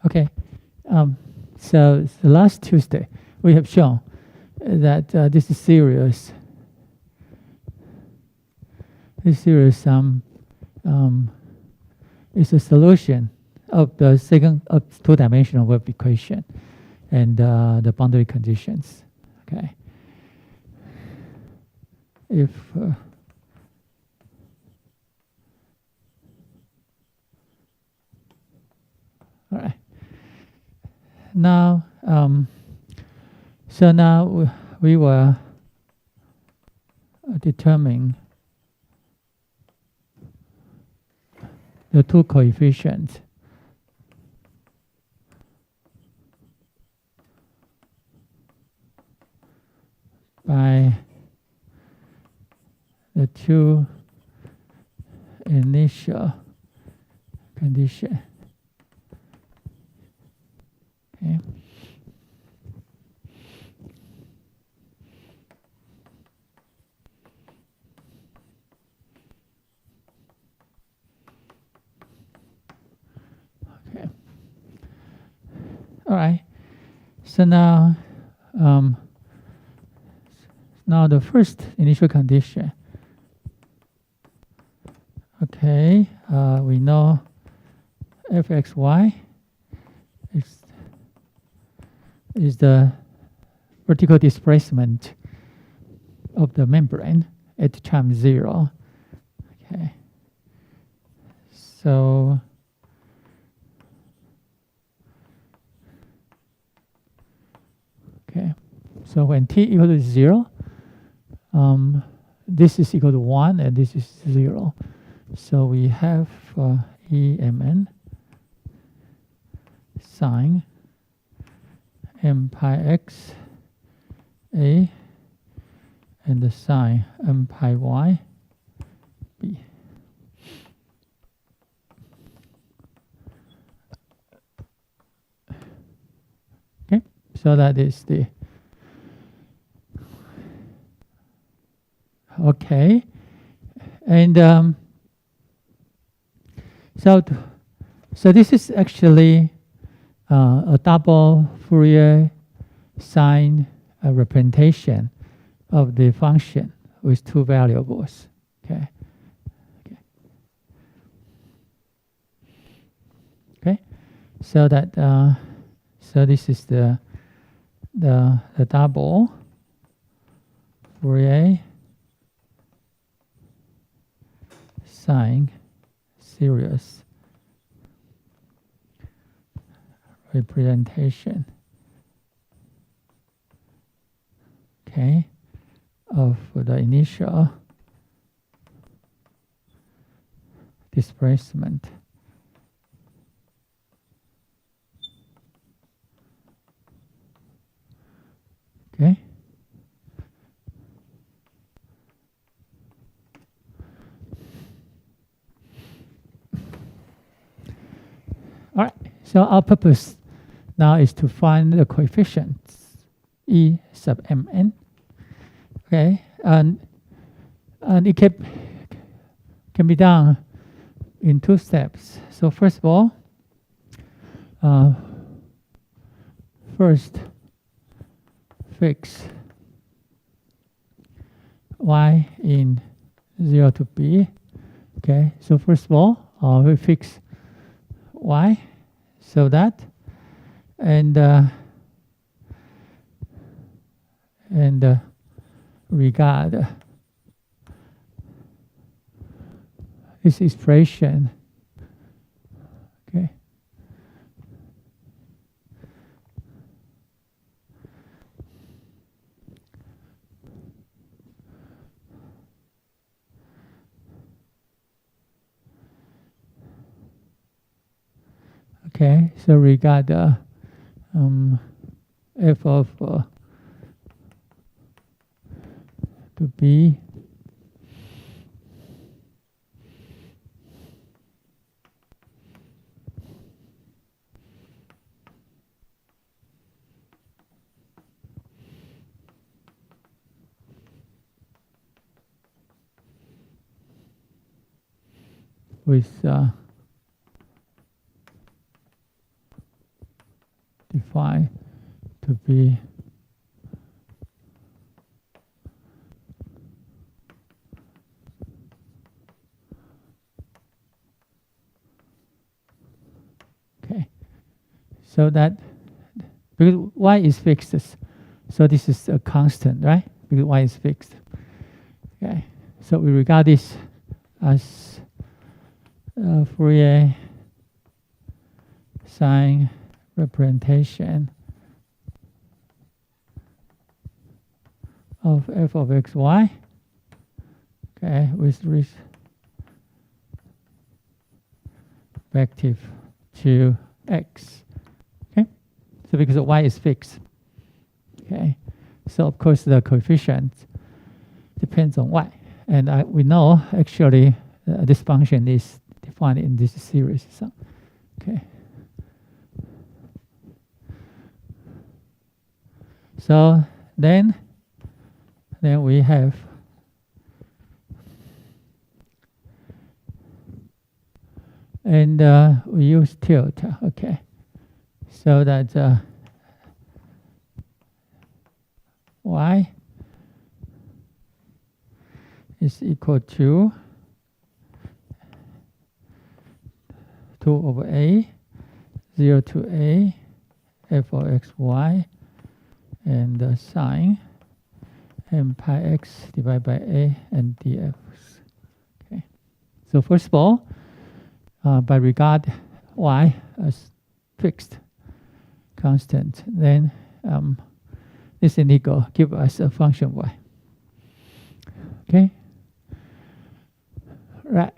Okay. So the last Tuesday, we have shown that this series is a solution of the second of two-dimensional wave equation and the boundary conditions. Okay. If all right. Now, so now we will determine the two coefficients by the two initial conditions. Okay. Okay. All right. So now, now the first initial condition. Okay, we know fxy is the vertical displacement of the membrane at time 0. Okay, so when t equal to 0, this is equal to 1 and this is 0. So we have EMN sine m pi x a and the sine m pi y b. Okay, so that is the okay, and so this is actually a double Fourier sine representation of the function with two variables. Okay. Okay. So that so this is the double Fourier sine series representation, okay, of the initial displacement. Okay. All right. So our purpose now is to find the coefficients E sub mn. Okay, and it can be done in two steps. So first of all, first fix y in 0 to b. Okay, so first of all, we fix y, so that, and regard this expression. Okay. Okay, so regard f of to be with defined to be okay. So that because y is fixed, so this is a constant, right? Because y is fixed. Okay, so we regard this as Fourier sine representation of f of xy, okay, with respective to x. Okay, so because y is fixed. Okay, so of course the coefficient depends on y, and we know actually this function is defined in this series. So, okay. So then we have and we use tilt. Okay, so that y is equal to 2 over a, 0 to a, f of xy, and sine m pi x divided by a and dx. Okay. So first of all, by regard y as fixed constant, then this integral gives us a function y. Okay. Right.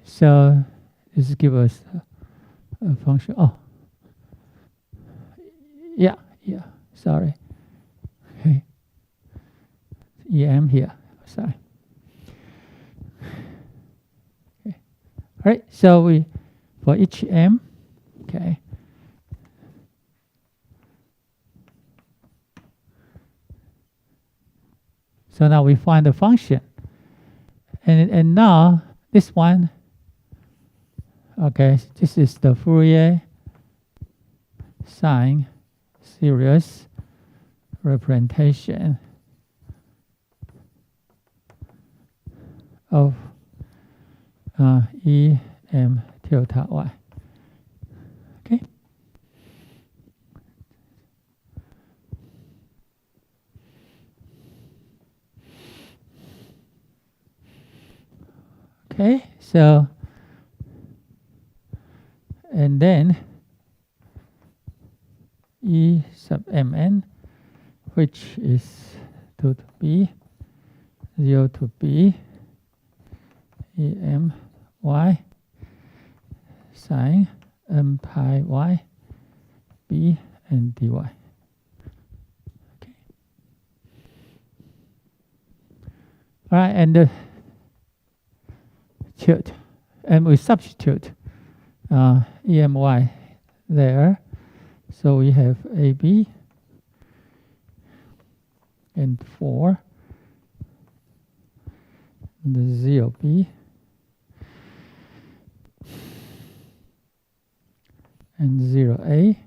So this gives us a function. Oh, yeah. Sorry. Okay. EM here. Sorry. Okay. All right. So we for each m, okay. So now we find the function, and now this one. Okay, this is the Fourier sine series representation of E m tilde y. Okay. Okay, so and then E sub mn, which is 2 to b, 0 to b, E m y sine m pi y b and dy. Okay. All right, and the tilt, and we substitute EMY there. So we have AB and 4 and the 0B and 0A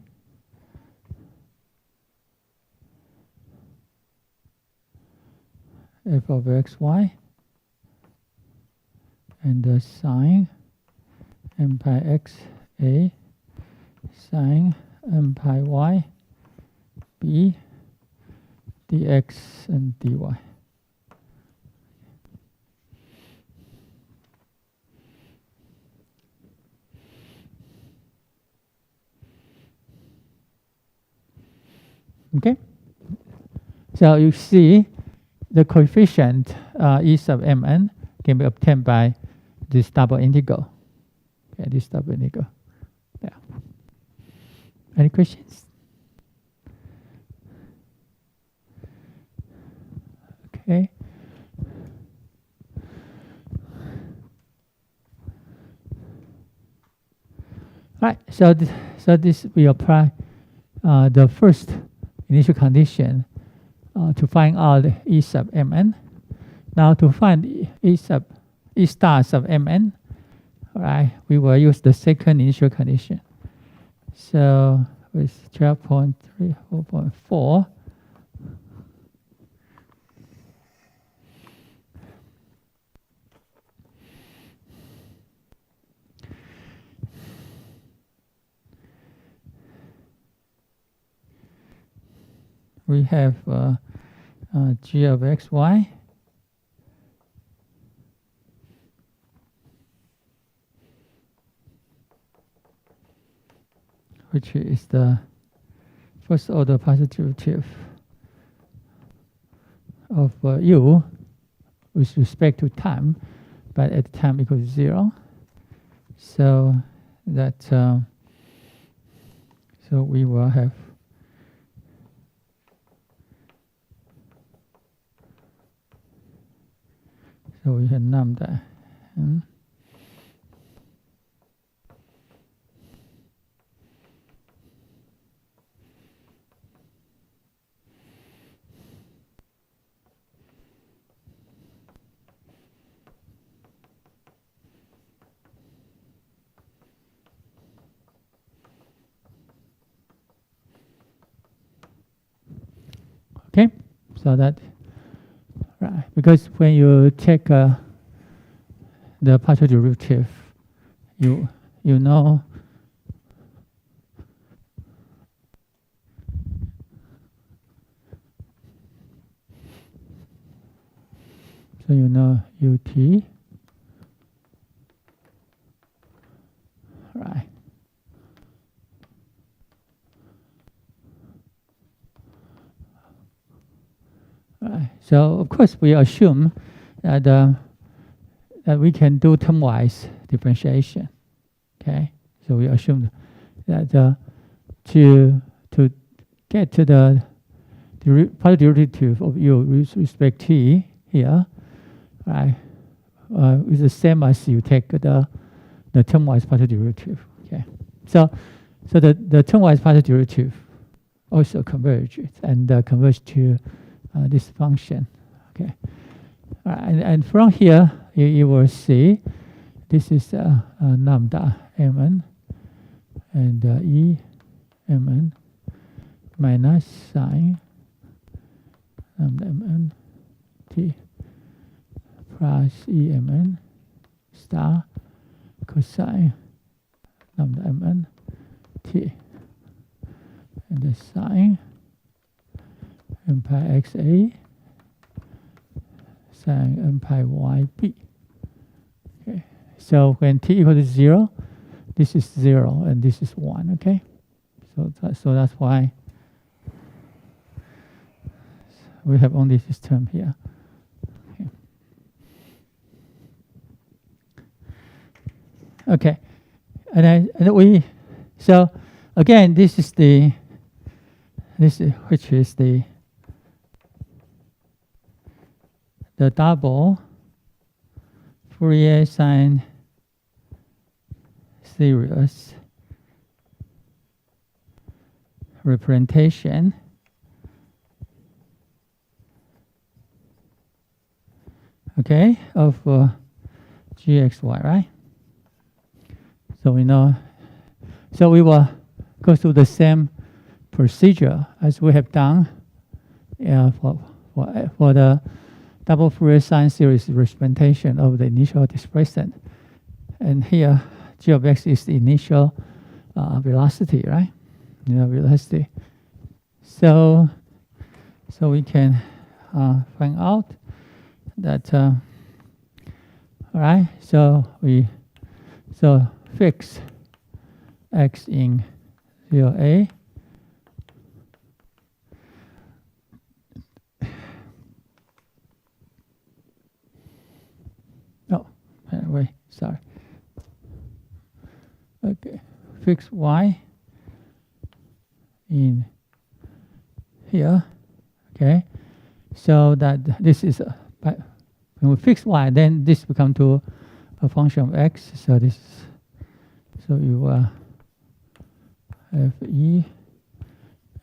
f of xy and the sine m pi x a sine m pi y b dx and dy. Okay, so you see the coefficient E sub mn can be obtained by this double integral. Okay, this double integral. Yeah. Any questions? Okay. Right. So this we apply the first initial condition to find out E sub mn. Now to find E star sub mn, all right, we will use the second initial condition. So with 12.34.4. We have g of xy which is the first order positive derivative of u with respect to time, but at time equals 0. So that so we will have lambda. Okay, so that, right, because when you take the partial derivative, you know so you know ut, right. Right. So of course we assume that that we can do termwise differentiation. Okay, so we assume that to get to the partial derivative of u with respect to here, right, is the same as you take the termwise partial derivative. Okay, so the termwise partial derivative also converges and converges to this function. Okay, and from here you will see this is lambda mn and e mn minus sine lambda mn t plus e mn star cosine lambda mn t and the sine m pi xa sine m pi yb. Okay, so when t equals to 0, this is 0 and this is 1. Okay, so that's why we have only this term here. Okay, and we, so again, this is which is the double Fourier sine series representation okay of gxy, right? So we know, so we will go through the same procedure as we have done for the double Fourier sine series representation of the initial displacement. And here, g of x is the initial velocity, right? Velocity. So we can find out that, all right, so fix x in 0a. Oh, anyway, sorry. Okay, fix y in here. Okay, so that this is when we fix y, then this becomes to a function of x. So this, so you have e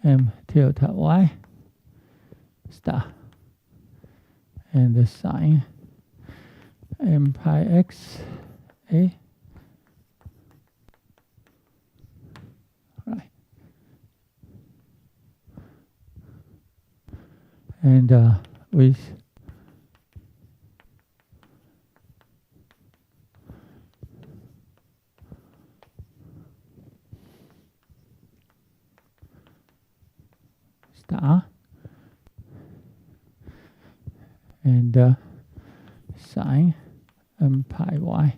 m tilde y star and the sine m pi x a, right, and with star and sine m pi y.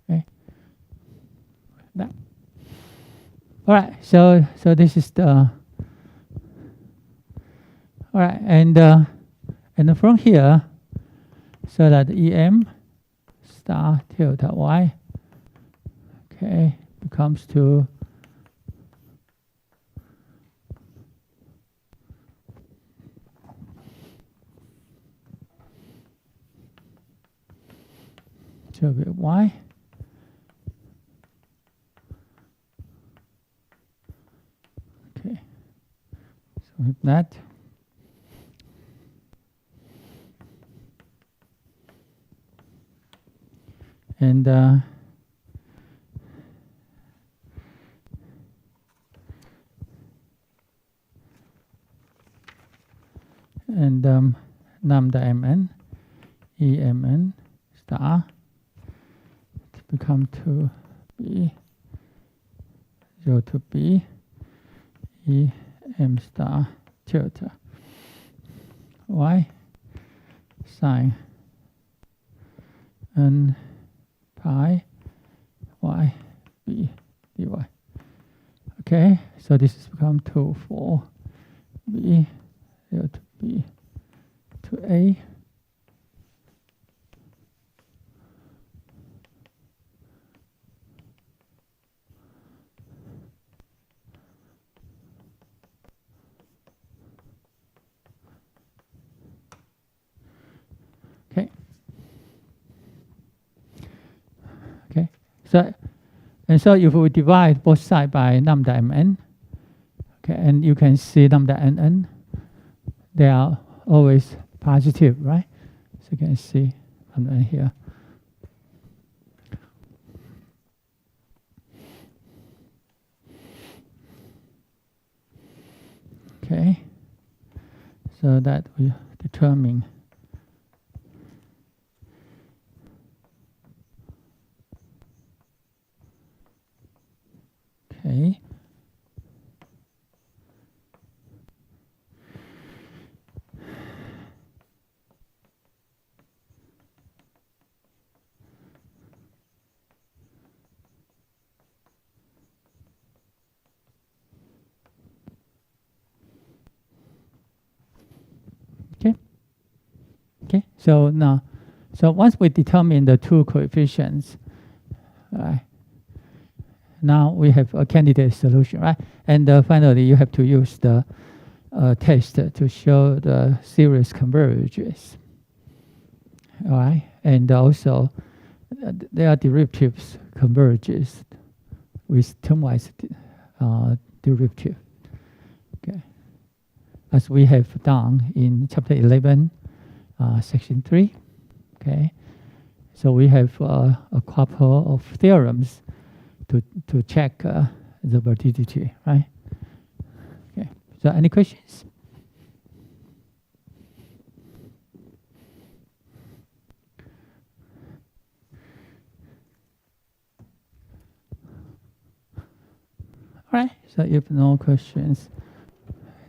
Okay, that. All right, so this is the. All right, and from here, so that em star tilde y, okay, becomes to y. Okay, so with that, and lambda mn emn star become to be 0 to b em star tilde y sine n pi y b dy. Okay, so this has become 2 for b 0 to b to a. Okay, so if we divide both sides by lambda mn, okay, and you can see lambda nn, they are always positive, right? So you can see lambda n here. Okay, so that we determine okay. Okay, so now, so once we determine the two coefficients, right, now we have a candidate solution, right? And finally, you have to use the test to show the series converges, all right? And also, their derivatives converges with termwise derivative, okay? As we have done in chapter 11, section 3, okay? So we have a couple of theorems to check the validity, right? Okay, so any questions? All right, so if no questions,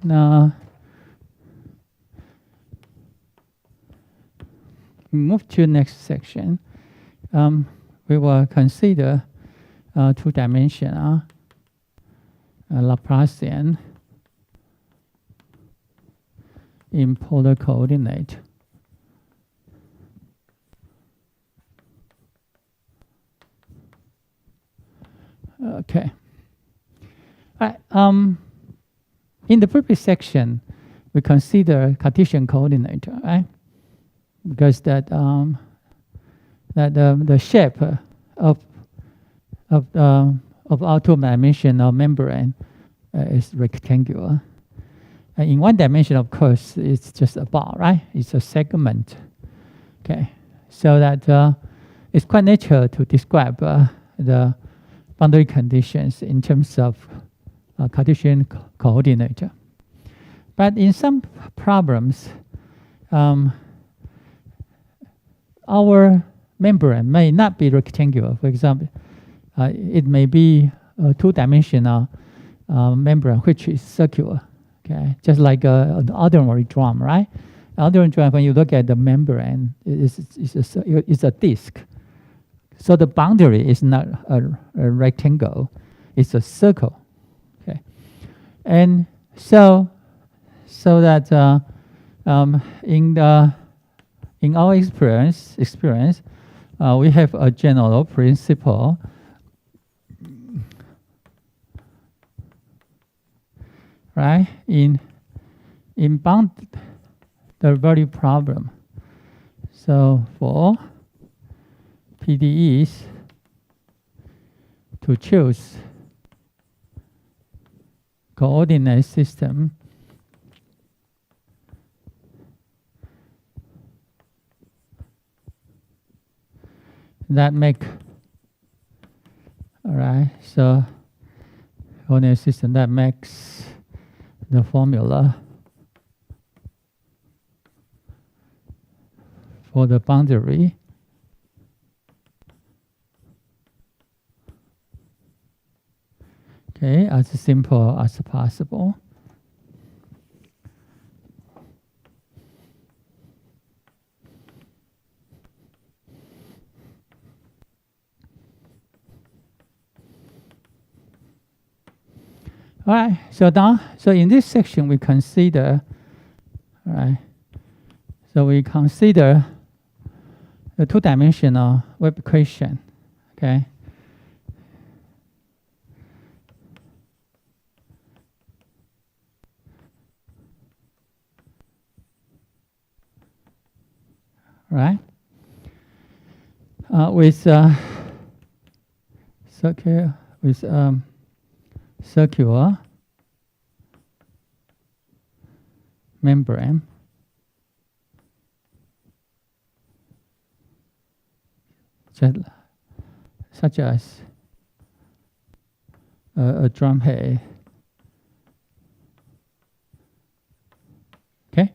now move to next section. We will consider two-dimensional Laplacian in polar coordinate. Okay. All right. In the previous section, we consider Cartesian coordinate, right? Because that the shape of our two-dimensional membrane is rectangular. And in one dimension, of course, it's just a bar, right? It's a segment. Okay, so that it's quite natural to describe the boundary conditions in terms of Cartesian coordinate. But in some problems, our membrane may not be rectangular. For example, it may be a two-dimensional membrane which is circular. Okay, just like an ordinary drum, right? Ordinary drum, when you look at the membrane, it's a disc. So the boundary is not a rectangle; it's a circle. Okay, and so that in our experience, we have a general principle. Right, in boundary problem. So for PDEs to choose coordinate system that make, all right, so coordinate system that makes the formula for the boundary okay, as simple as possible. All right, so in this section we consider, all right, so we consider the two-dimensional wave equation, okay? Right? With circular membrane such as a drum head. Okay,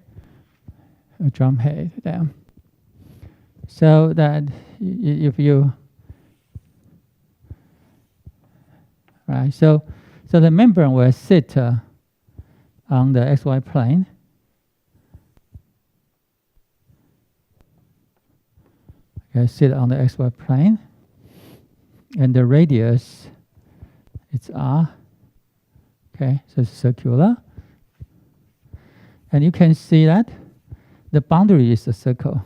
a drum head there. So that if you right, so the membrane will sit on the XY plane. Okay, sit on the XY plane, and the radius is R. Okay, so it's circular, and you can see that the boundary is a circle,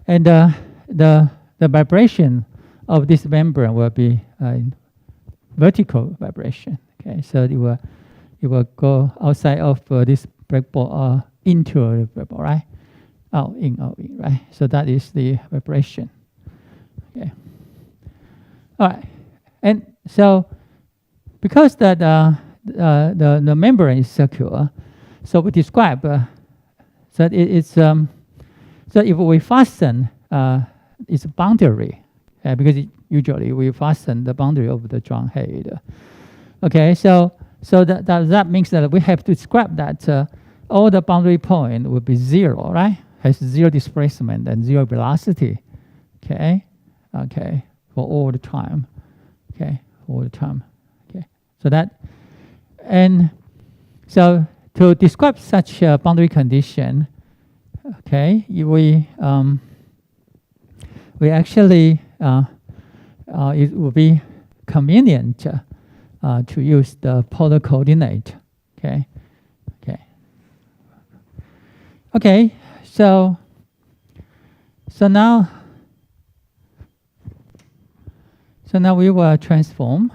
and the vibration of this membrane will be vertical vibration. Okay, so it will go outside of this breakboard or into the breakboard, right? Out in, right? So that is the vibration. Okay. All right, and so because that the membrane is circular, so we describe that it's so if we fasten its boundary, because usually we fasten the boundary of the drum head. Okay, so that means that we have to describe that all the boundary point will be zero, right? Has zero displacement and zero velocity. Okay, for all the time. Okay, all the time. Okay, so that, and so to describe such a boundary condition, okay, we actually it would be convenient to use the polar coordinate. Okay. So now we will transform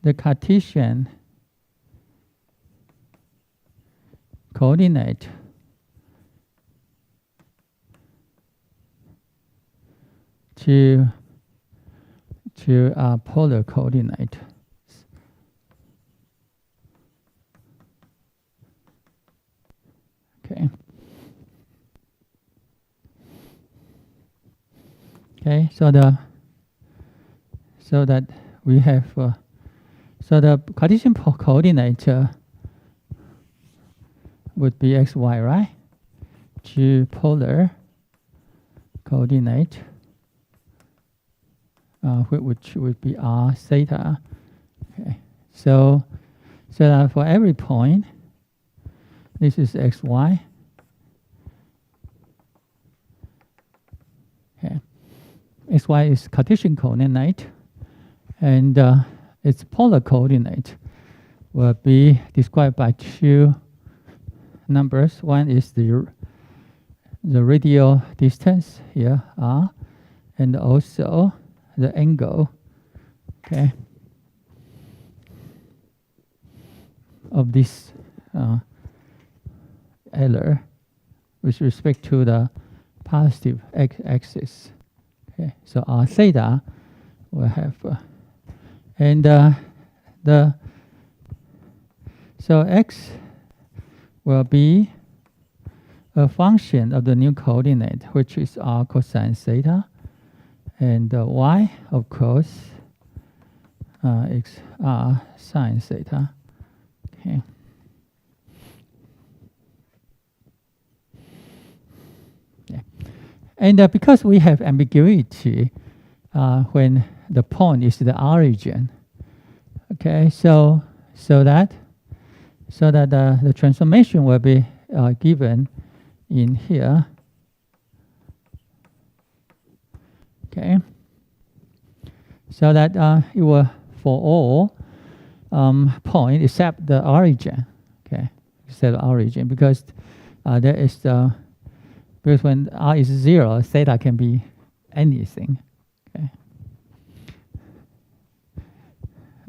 the Cartesian coordinate to polar coordinate. Okay. Okay, so that we have so the Cartesian coordinate would be xy, right? G polar coordinate, which would be r theta. Okay, so that for every point, this is xy. Okay, xy is Cartesian coordinate, and its polar coordinate will be described by two numbers. One is the radial distance here, r, and also the angle, okay, of this error with respect to the positive axis. Okay, so r theta will have, so x will be a function of the new coordinate, which is r cosine theta, and y, of course, x r sine theta. Okay. Yeah. And because we have ambiguity when the point is the origin, okay, so that the transformation will be given in here. Okay, so that it will for all point except the origin. Okay, except the origin, because there is because when r is 0, theta can be anything. Okay.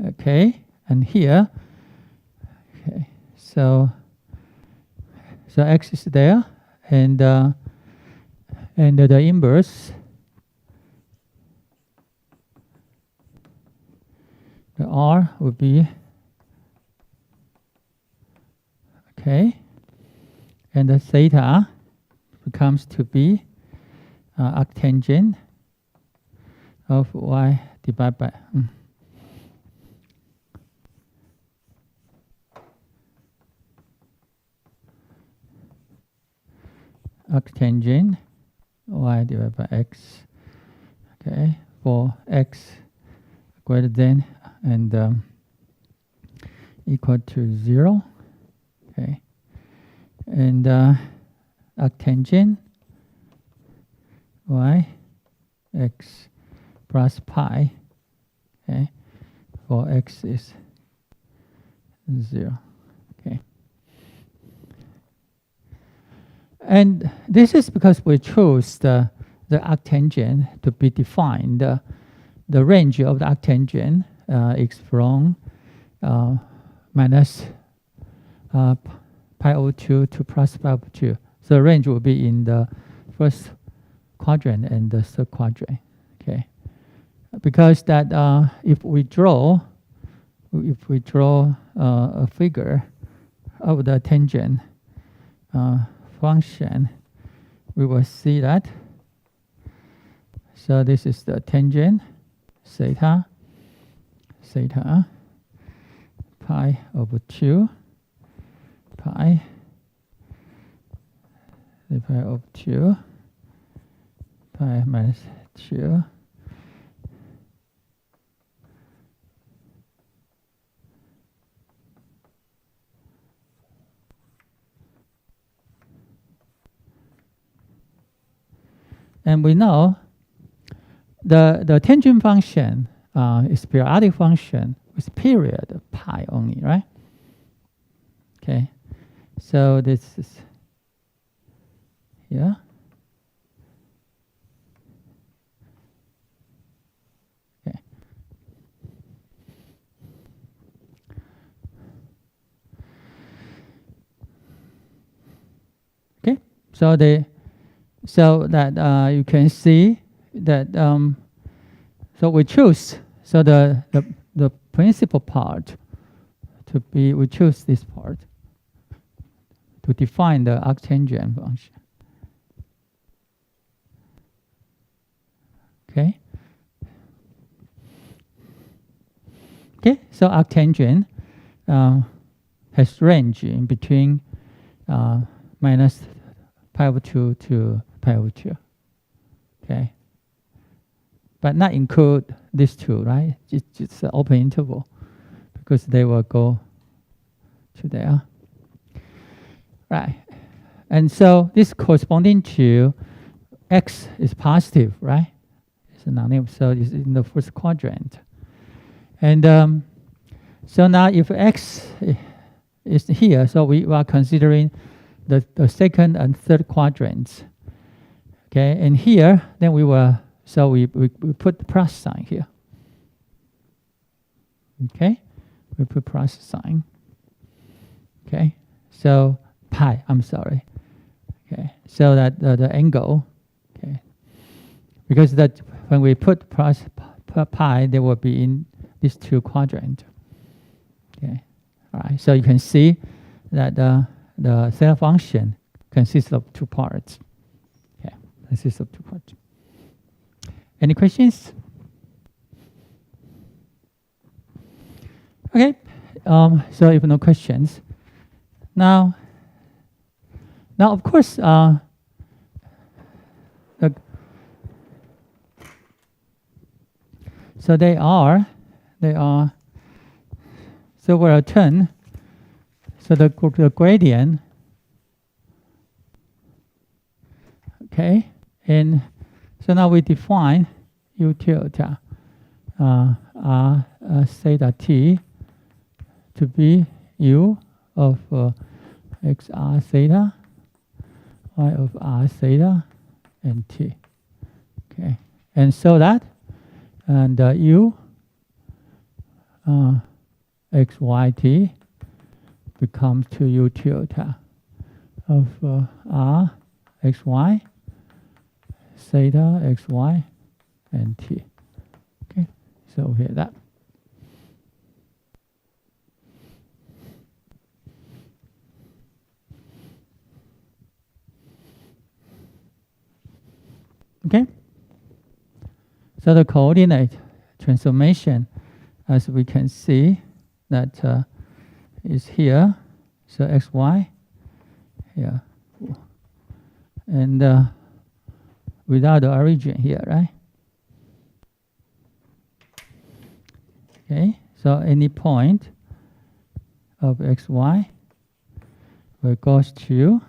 Okay, and here, okay, so x is there, and the inverse, the r would be, okay, and the theta becomes to be arctangent of y divided by arctangent y divided by x, okay, for x greater than and equal to 0, okay, and arctangent y x plus pi, okay, for x is 0, okay. And this is because we chose the arctangent to be defined. The range of the arctangent is from minus pi over 2 to plus pi over 2. So the range will be in the first quadrant and the third quadrant. Okay, because that if we draw a figure of the tangent function, we will see that. So this is the tangent theta pi over 2 pi over 2 pi minus 2 and we know the tangent function is periodic function with period of pi only, right? Okay, so this is here. Okay. Okay, so that you can see that so we choose the principal part to be, we choose this part to define the arctangent function. So arctangent has range in between minus pi over 2 to pi over 2. Okay. But not include these two, right? It's an open interval because they will go to there. Right. And so this corresponding to x is positive, right? It's a non-negative, so it's in the first quadrant. And so now if x is here, so we are considering the second and third quadrants. Okay, and here, then we put the plus sign here. Okay, we put plus sign. Okay, so pi, I'm sorry. Okay, so that the angle, okay, because that when we put plus pi, they will be in these two quadrants. Okay, all right, so you can see that the theta function consists of two parts. Okay, consists of two parts. Any questions? Okay, so if no questions, now of course, so they are, so we'll turn, so the gradient, okay, and so now we define u tilde r theta t to be u of xr theta, y of r theta, and t. Okay, and so that, and u x y t becomes to u tilde of r x y theta x y and t. Okay, so here that. Okay, so the coordinate transformation, as we can see, that is here. So x, y, here, and without the origin here, right? Okay, so any point of x, y will goes to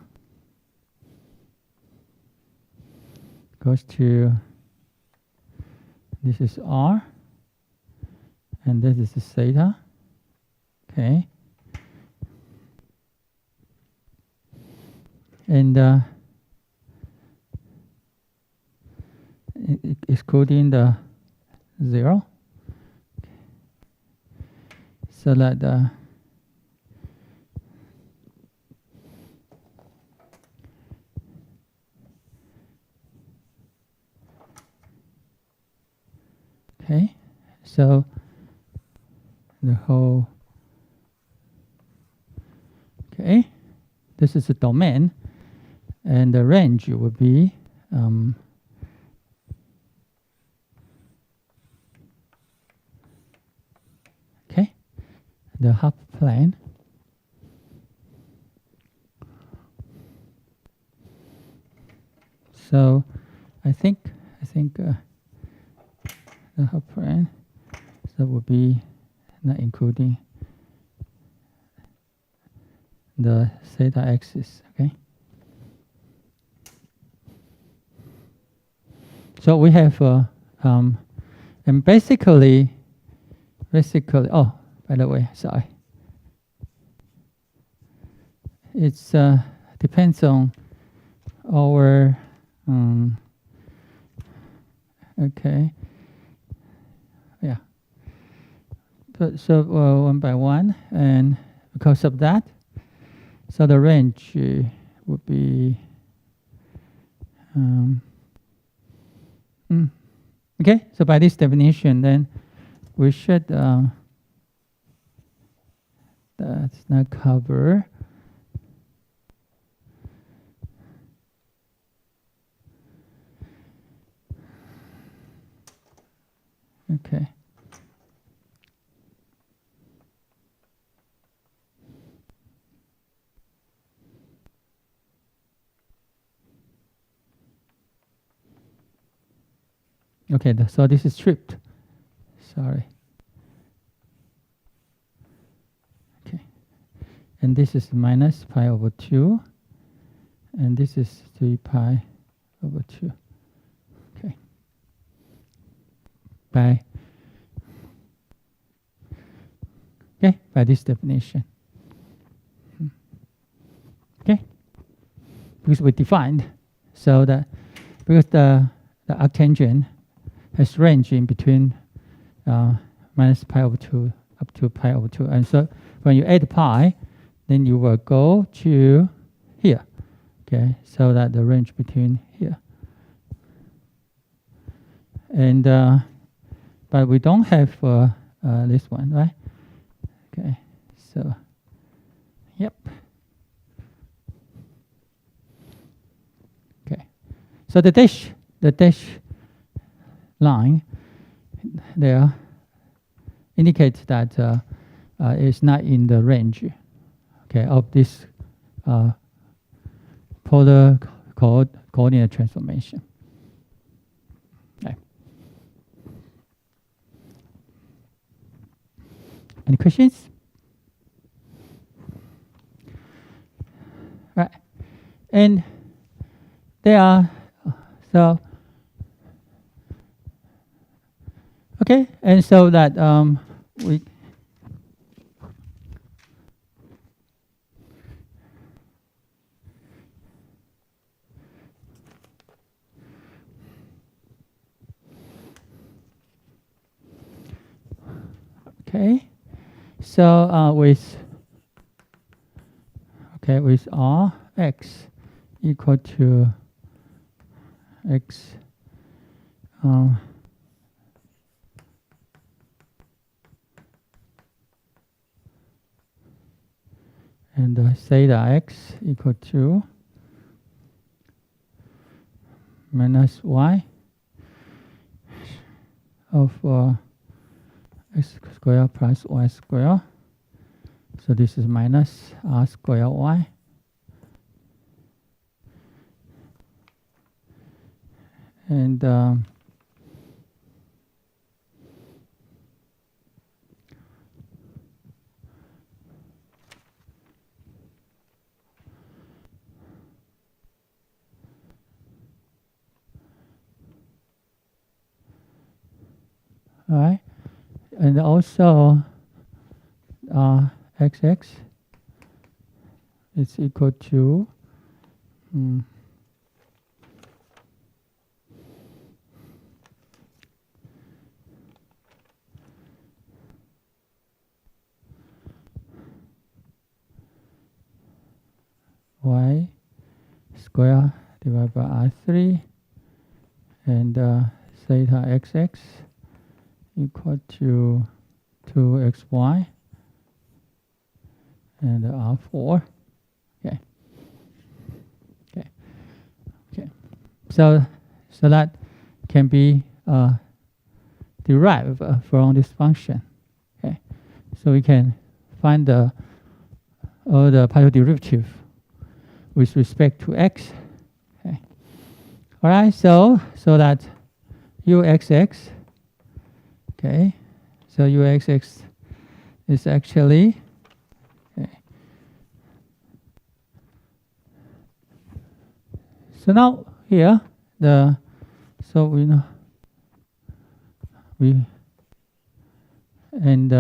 this is r, and this is theta. Okay, and excluding the 0, so that okay, so the whole, okay, this is the domain, and the range will be okay, the half plane. So I think the half plane, so will be not including the theta axis. Okay, so we have and basically oh, by the way, sorry, it's depends on our okay, yeah, but so one by one, and because of that, so the range would be okay, so by this definition, then we should that's not cover okay. Okay, so this is stripped. Sorry. Okay. And this is minus pi over 2. And this is 3 pi over 2. Okay. By this definition. Okay. Because we defined so that because the arctangent has range in between minus pi over 2 up to pi over 2. And so when you add pi, then you will go to here. Okay, so that the range between here. And but we don't have this one, right? Okay, so yep. Okay, so the dash line there indicates that it's not in the range, okay, of this polar coordinate transformation. Okay. Any questions? Right, and there are so. Okay, and so that we okay, so with R x equal to x and theta x equal to minus y of x squared plus y squared. So this is minus r squared y. And all right, and also xx is equal to y square divided by r3 and theta xx equal to 2xy and r4. Okay. Okay. Okay. So that can be derived from this function. Okay. So we can find the partial derivative with respect to x. Okay. All right. So that uxx. Okay. So uxx is actually so now here so we know and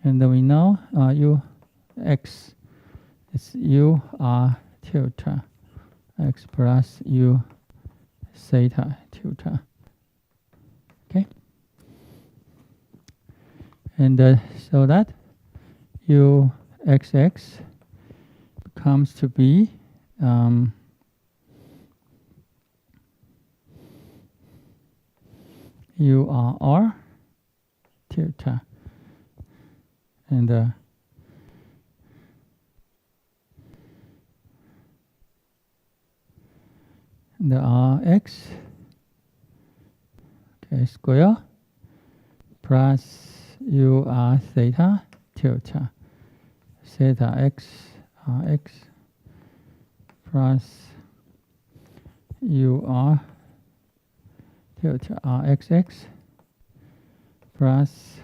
we know ux is u r tilde x plus u theta tilde. Okay, and so that uxx comes to be URR tilde and the Rx square plus UR theta tilde theta x Rx plus UR tilde RXX plus,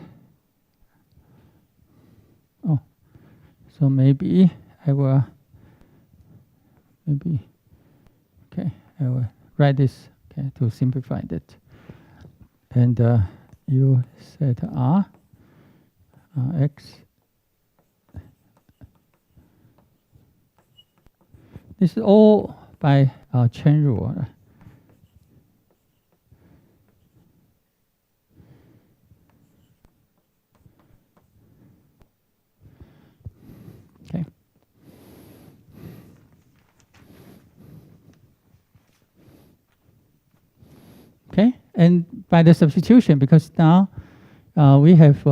oh, so maybe I will, okay, I will write this, okay, to simplify that. And U set R, X. This is all by chain rule. Okay. Okay, and by the substitution, because now we have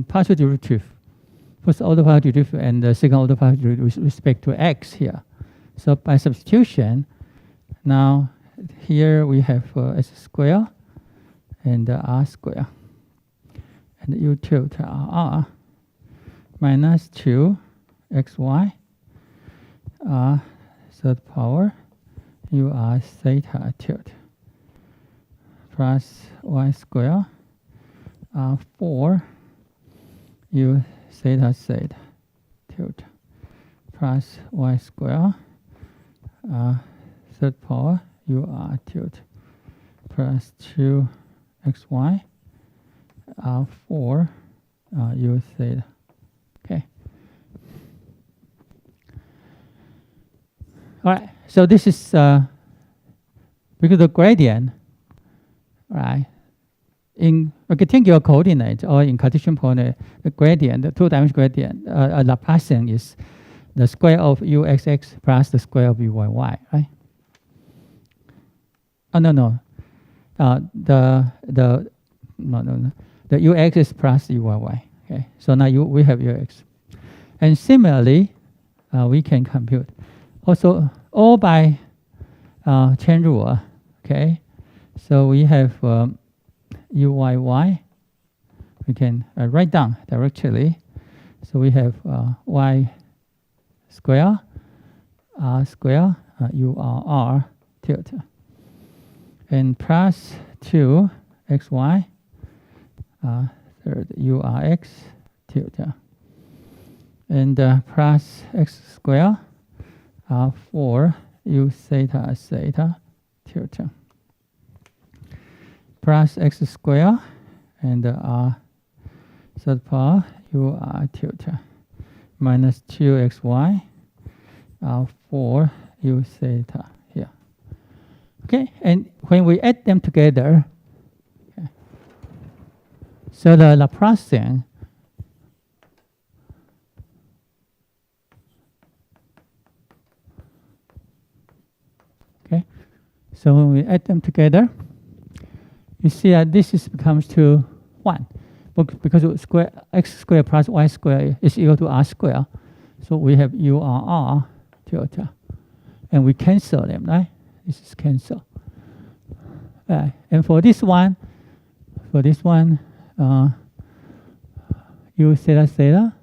partial derivative, first order partial derivative and the second order partial derivative with respect to x here. So by substitution, now here we have s squared and r squared, and u tilde r minus 2 xy r third power u r theta tilde plus y squared r 4 u theta theta tilde plus y squared third power u r tilde plus 2 xy r 4 u theta. Okay. All right. So this is because the gradient, right? In rectangular coordinate or in Cartesian coordinate, the gradient, the two-dimensional gradient, Laplacian is the square of uxx plus the square of uyy, right? Oh no. The ux is plus uyy. Okay, so now we have ux, and similarly, we can compute also all by chain rule. Okay, so we have uyy. We can write down directly. So we have y square r square urr tilde and plus 2 xy third urx tilde and plus x square 4 u theta theta tilde plus x square and r third power ur tilde minus 2xy 4 u theta here. Okay, and when we add them together, okay, so the Laplacian okay, so when we add them together, you see that this becomes to 1. Because x squared plus y squared is equal to r squared. So we have urr tilde. And we cancel them, right? This is cancel. And for this one, u theta theta.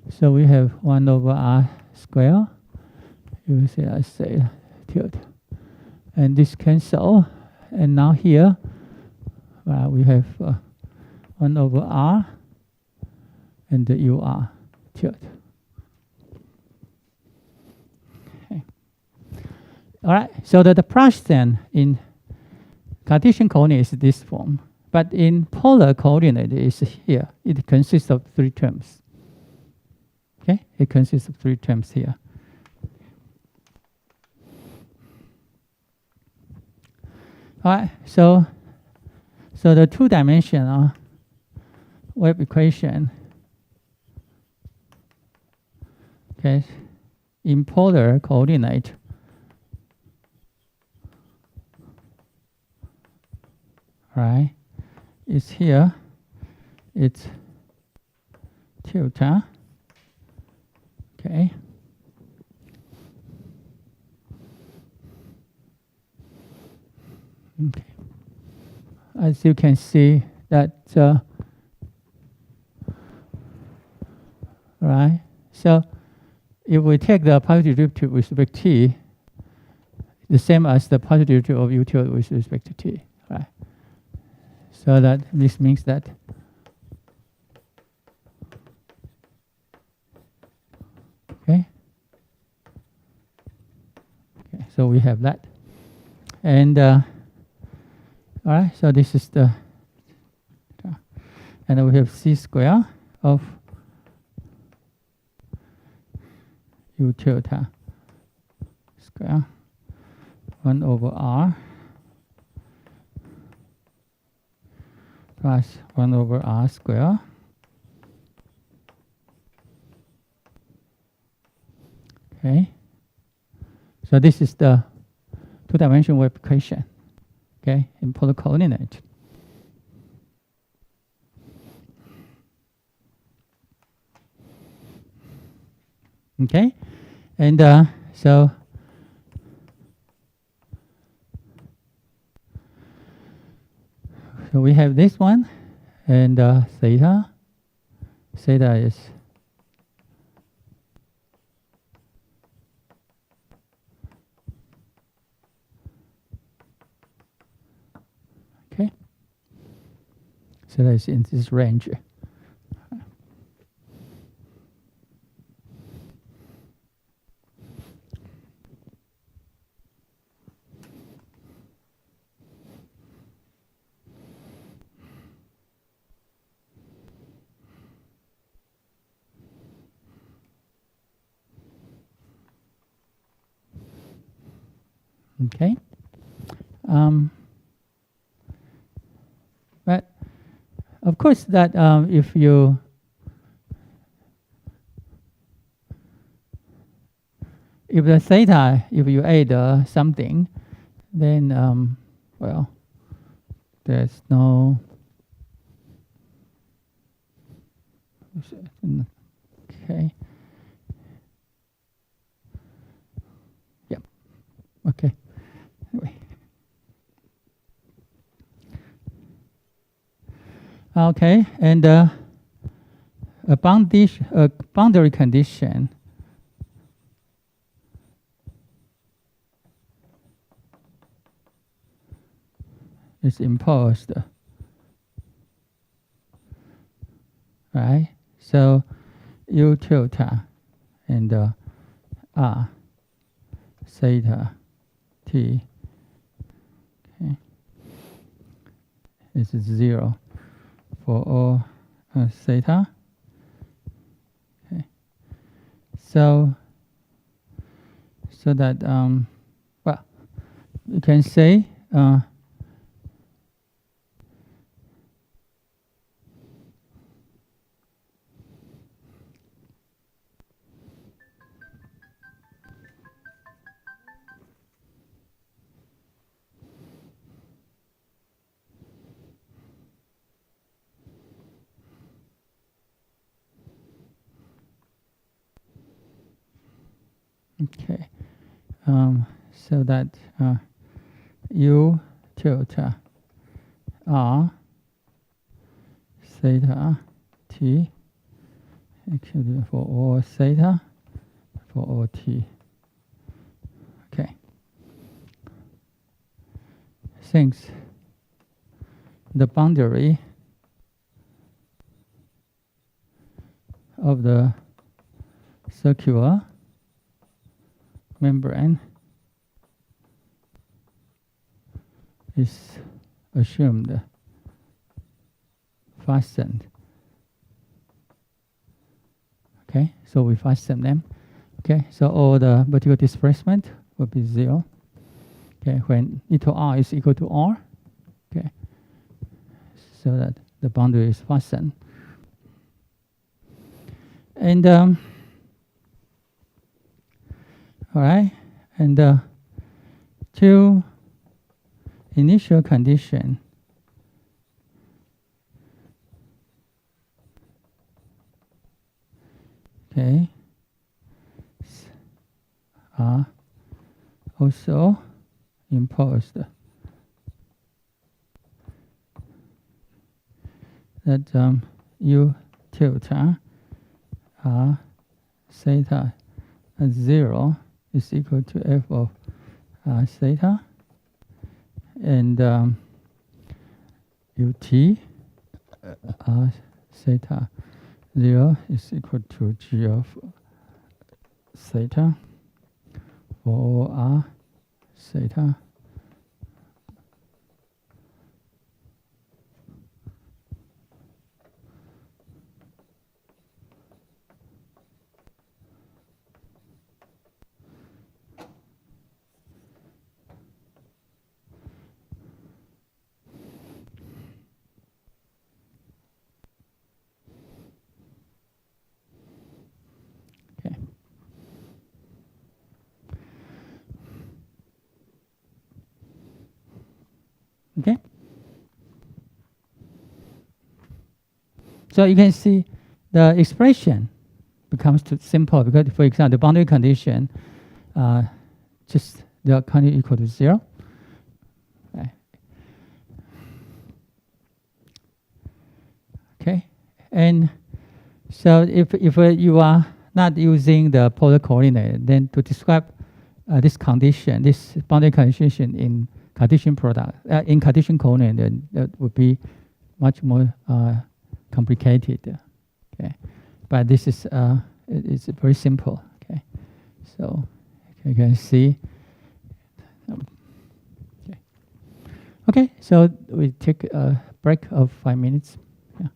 So we have 1 over r squared, u theta theta tilde. And this cancel. And now here, we have 1 over r and the ur tilde. Okay. All right, so the Laplacian in Cartesian coordinate is this form, but in polar coordinate is here. It consists of 3 terms. Okay, it consists of 3 terms here. All right, so the two-dimensional wave equation, okay, in polar coordinate, right, is here. It's tilde, okay. Okay. As you can see that, right? So if we take the partial derivative with respect t, the same as the positive derivative of u tilde with respect to t, right? So that this means that okay. Okay, so we have that, and all right. So this is the, and we have c square of u tilde square 1 over r plus 1 over r square okay. So this is the two-dimensional wave equation, okay, in polar coordinate. Okay, and so we have this one, and theta is okay. So that is in this range. Okay. But of course that if you the theta, if you add something, then well, there's no okay. Yep. Okay. Anyway. Okay, and a boundary condition is imposed, right? So u tilde and r theta t, okay, is 0 for all theta. Okay, so that well, you can say okay, so that u tilde r theta t equal for all theta for all t. Okay. Since the boundary of the circular membrane is assumed fastened. Okay, so we fasten them. Okay, so all the vertical displacement will be 0. Okay, when e to r is equal to r. Okay, so that the boundary is fastened. And all right, and two initial condition. Okay, are also imposed. That u tilde r theta at 0 is equal to f of theta, and ut theta 0 is equal to g of theta for r theta. Okay. So you can see the expression becomes too simple because, for example, the boundary condition just they are kind of equal to 0. Right. Okay. And so if you are not using the polar coordinate, then to describe this condition, this boundary condition in Cartesian product, in Cartesian coordinate, then that would be much more complicated. Okay, but this is it's very simple. Okay, so you can see. Okay, so we take a break of 5 minutes. Yeah.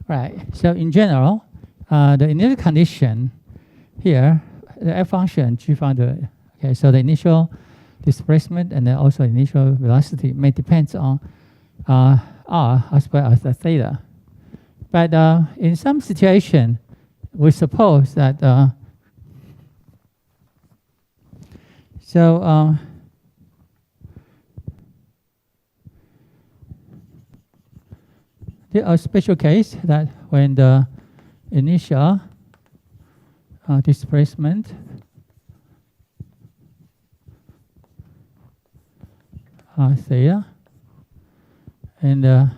Right. So in general, the initial condition here, the f function g function. Okay. So the initial displacement and then also initial velocity may depend on r as well as the theta. But in some situation, we suppose that there are a special case that when the initial displacement theta and the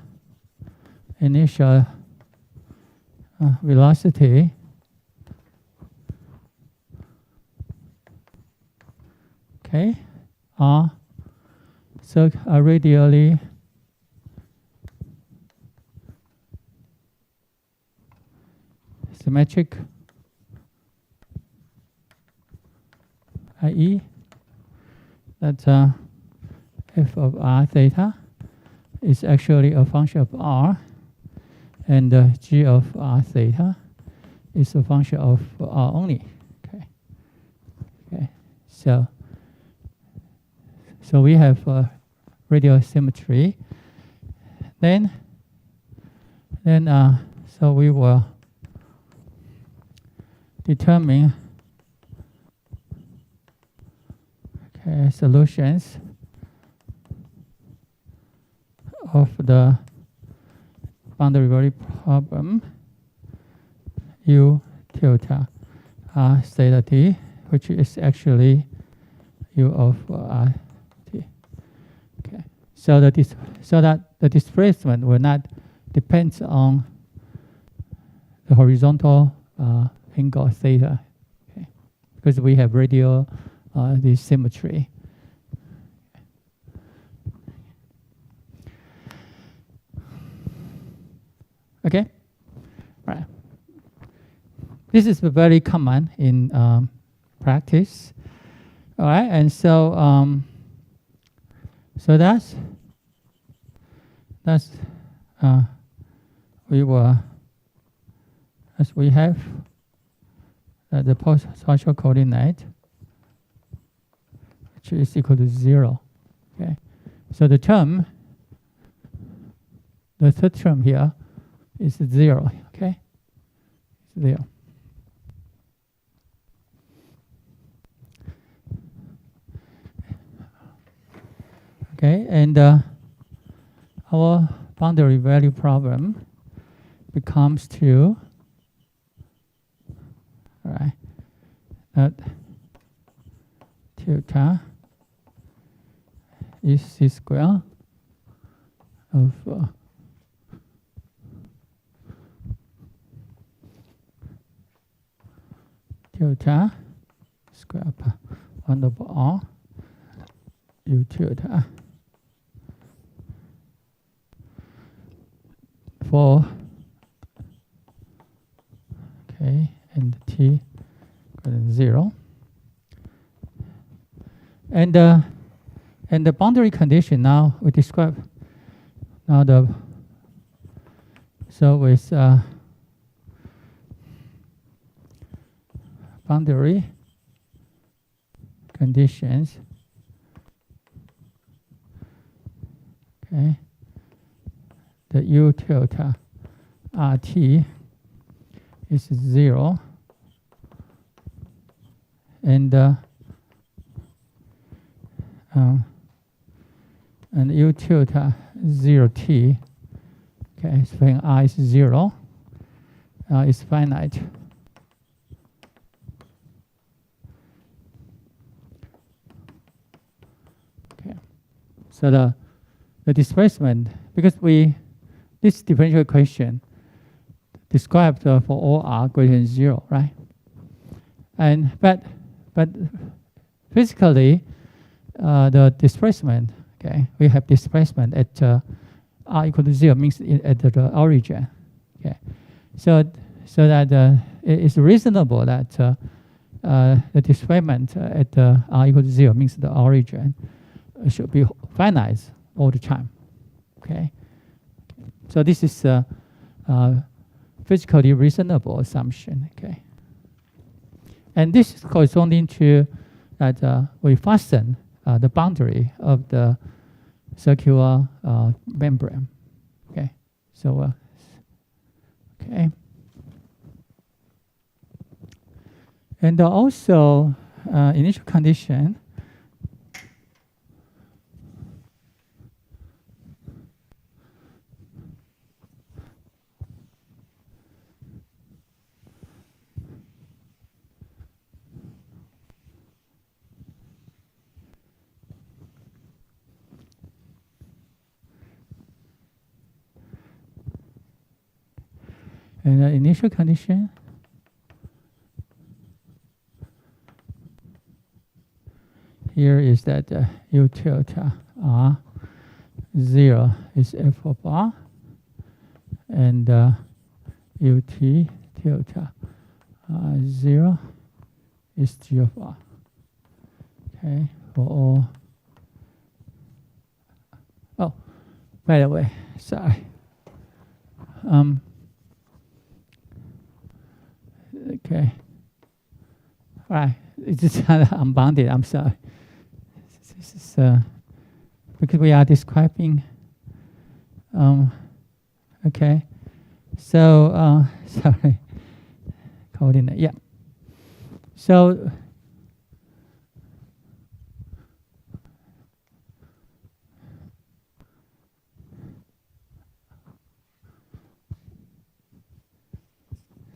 initial velocity are so radially symmetric, i.e. that f of r theta is actually a function of r, and g of r theta is a function of r only. Okay. So we have radial symmetry. Then so we will determine solutions of the boundary value problem u tilde r theta t, which is actually u of r t. Okay, so that the displacement will not depend on the horizontal angle theta, okay, because we have radial this symmetry. Okay, right. This is very common in practice. All right, and so that's we will, as we have the partial coordinate, which is equal to 0. Okay, so the third term here is 0. Okay, 0. Okay, and our boundary value problem becomes to, all right, that tilde is c square of tilde square of 1 over r u tilde for and t greater than 0, and the boundary condition now we describe now the with boundary conditions. Okay, the u tilde rt is 0, and u tilde 0t, okay, so when r is 0, is finite. Okay, so the displacement, because this differential equation described for all r greater than 0, right? And but physically, the displacement, okay, we have displacement at r equal to 0, means at the origin. Okay, so that it is reasonable that the displacement at r equal to 0 means the origin should be finite all the time. Okay, so this is physically reasonable assumption. Okay, and this is corresponding to that we fasten the boundary of the circular membrane. Okay, so okay, and also initial condition. And the initial condition here is that U tilde R 0 is f of R, and ut tilde 0 is g of R. Okay, for all. Oh, by the way, sorry. Okay. Right, it's just unbounded. I'm sorry. This is because we are describing. Okay, so sorry, coordinate. Yeah. So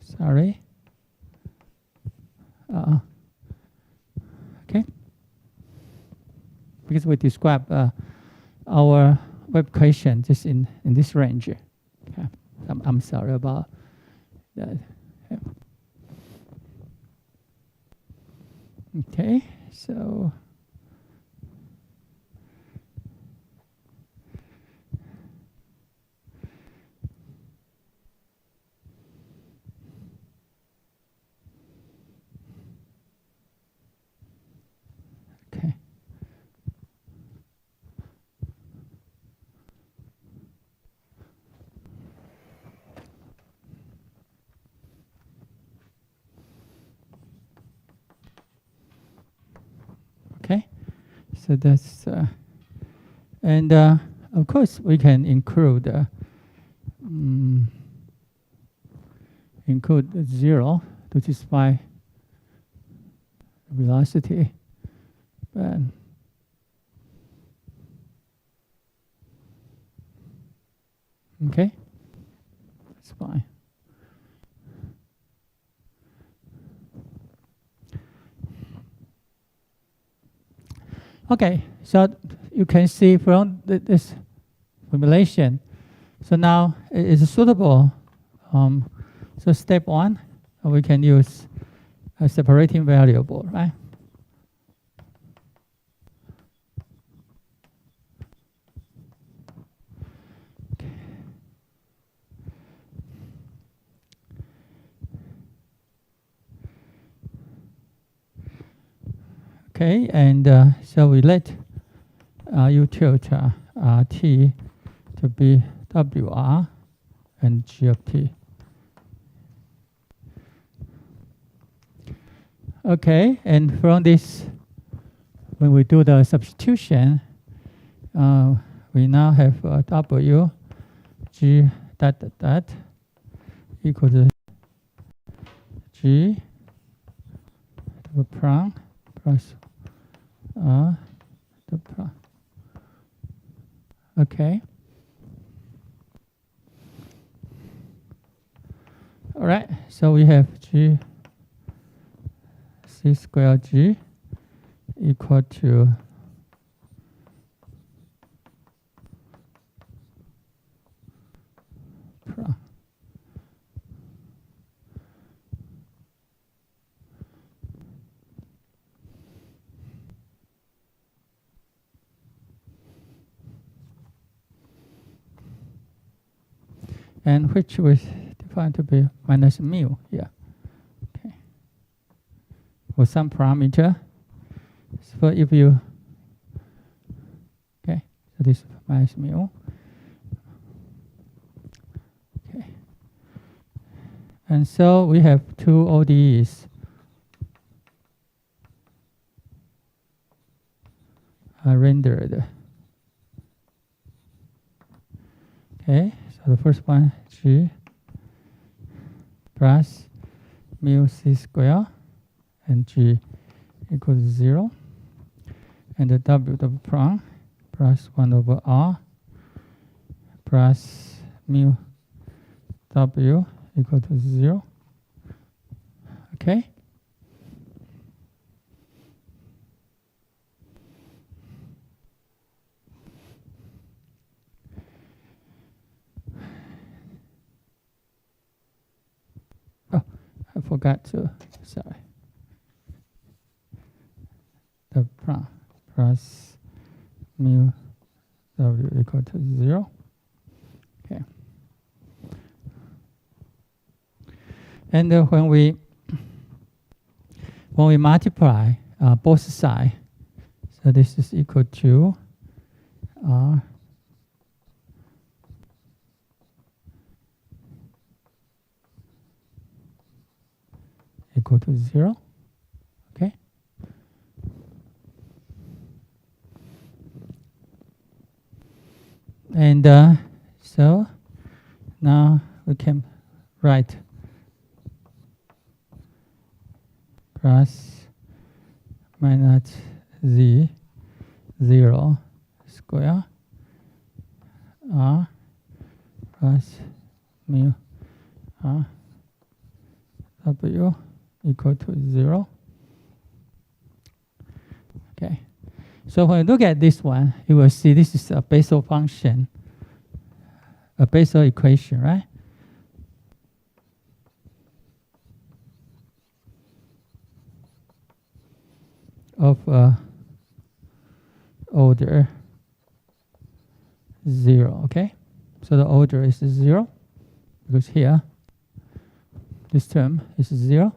sorry. Okay, because we describe our wave equation just in this range. Okay, I'm sorry about that. Yeah. Okay, so okay. Okay, so that's and of course we can include include 0 to justify velocity, but okay, that's fine. Okay, so you can see from this formulation. So now it is suitable. So step 1, we can use a separating variable, right? Okay, and so we let U tilde T to be WR and G of T. Okay, and from this, when we do the substitution, we now have W G dot dot dot equal to G double prime plus R double prime. Okay. All right, so we have G C squared G equal to prime. And which was defined to be minus mu here. Okay. For some parameter. So if you okay, so this is minus mu. Okay. And so we have two ODEs. Rendered. Okay, so the first one, G plus mu C square, and G equals 0. And the W prime plus 1 over R plus mu W equal to 0. Okay. Oh, I forgot to, sorry. The prime plus mu W equal to 0. Okay. And when we multiply both sides, so this is equal to R equal to 0. Okay. And so now we can write plus minus Z 0 square R plus mu R W equal to 0. Okay. So when you look at this one, you will see this is a Bessel function, a Bessel equation, right? Of order 0, okay? So the order is 0, because here, this term is 0.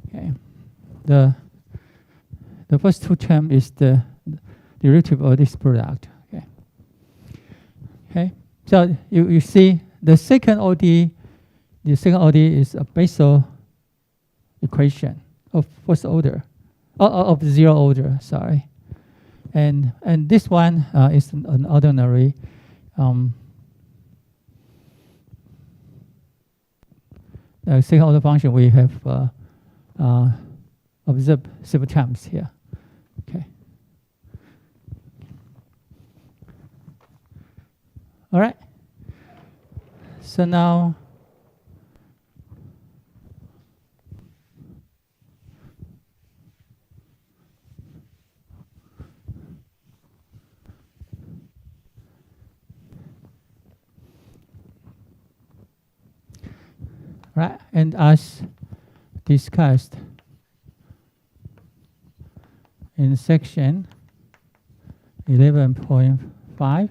Okay. The first two term is the derivative of this product. Okay. Okay. So you see the second ODE is a Bessel equation of first order, of 0 order. Sorry. And this one is an ordinary second order function. We have observed several times here. Okay. All right. So now right, and as discussed in section 11.5,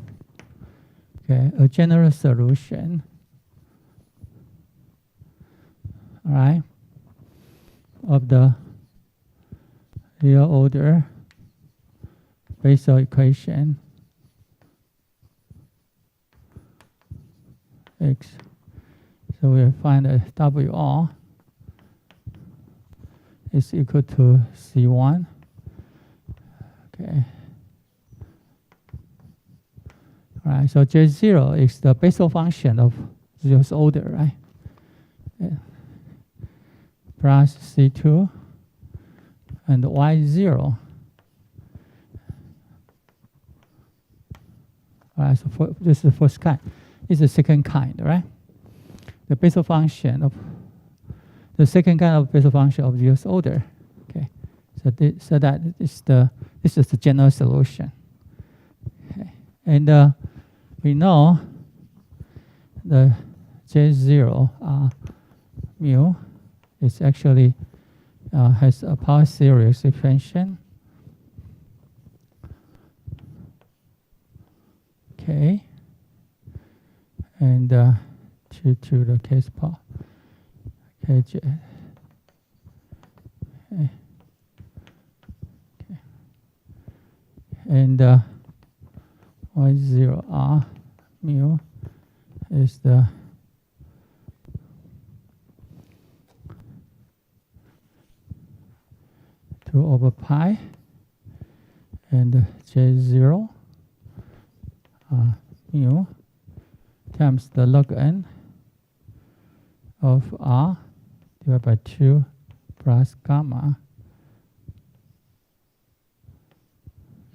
okay, a general solution, all right, of the real order Bessel equation X. So we'll find that WR is equal to C1. Okay. All right, so J0 is the Bessel function of zeroth order, right? Yeah. Plus C2 and Y0. All right, so this is the first kind. This is the second kind, right? The Bessel function of the second kind of Bessel function of zeroth order. Okay, so that is this is the general solution. Okay, and we know the J0 mu is actually has a power series expansion. Okay, and to the case power. Okay, okay. And Y0R mu is the 2 over pi and J0 mu times the log n of R divided by 2 plus gamma.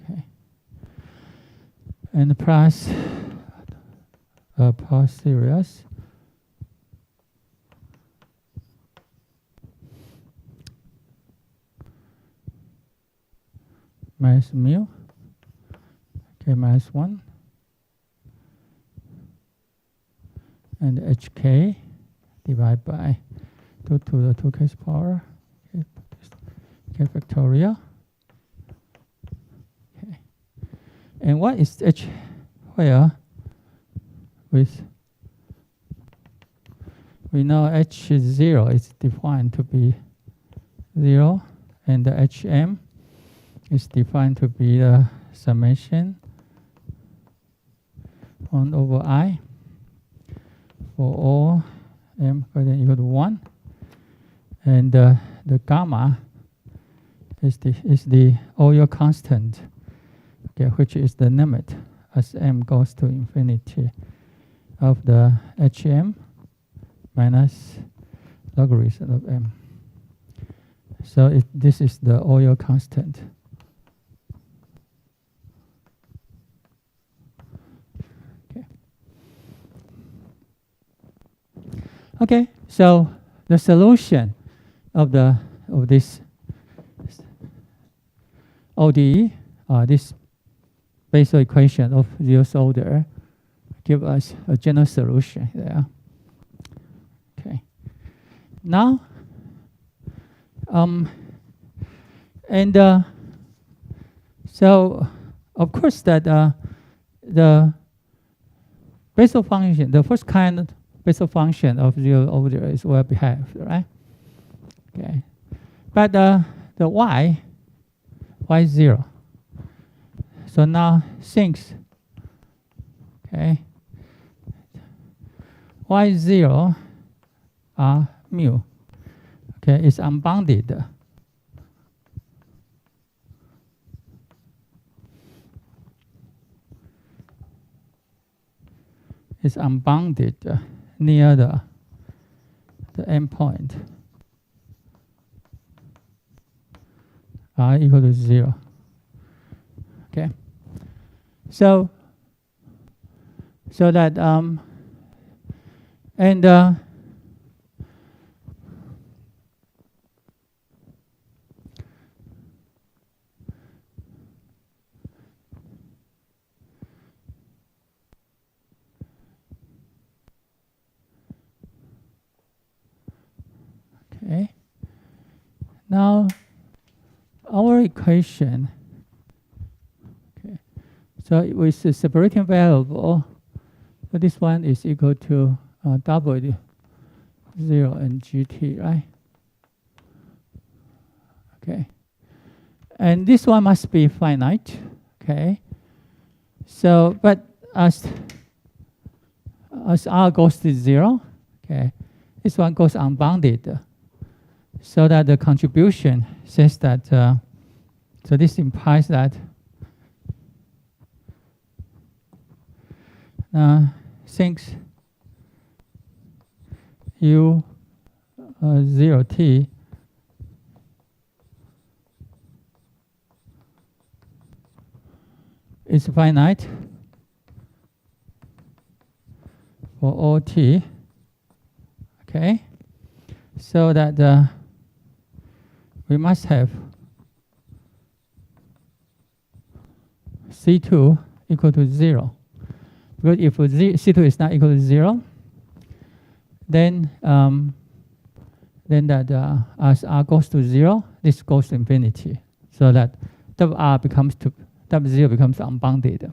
Okay. And plus power series minus mu, okay, minus 1, and hk divided by 2 to the 2k power, okay, k factorial. Okay. And what is h where with, we know h0 is defined to be 0, and the hm is defined to be the summation 1 over I for all m greater than or equal to 1, and the gamma is the Euler constant, okay, which is the limit as m goes to infinity of the hm minus logarithm of m. So this is the Euler constant. Okay, so the solution of this ODE, this Bessel equation of zeroth order, give us a general solution there. Okay. Now, so of course that the Bessel function, the first kind of Bessel function of zeroth order is well behaved, right? Okay, but the y 0. So now since, okay, y0 mu, okay, is unbounded. Is unbounded near the endpoint r equal to 0. Okay, so that and okay, now our equation, okay, so with the separating variable, so this one is equal to W 0 and GT, right? Okay, and this one must be finite, okay? So, but as R goes to 0, okay, this one goes unbounded, so that the contribution says that, so this implies that since U 0t is finite for all t, okay, so that we must have C2 equal to 0. Because if C2 is not equal to 0, then that as R goes to 0, this goes to infinity, so that W0 becomes unbounded.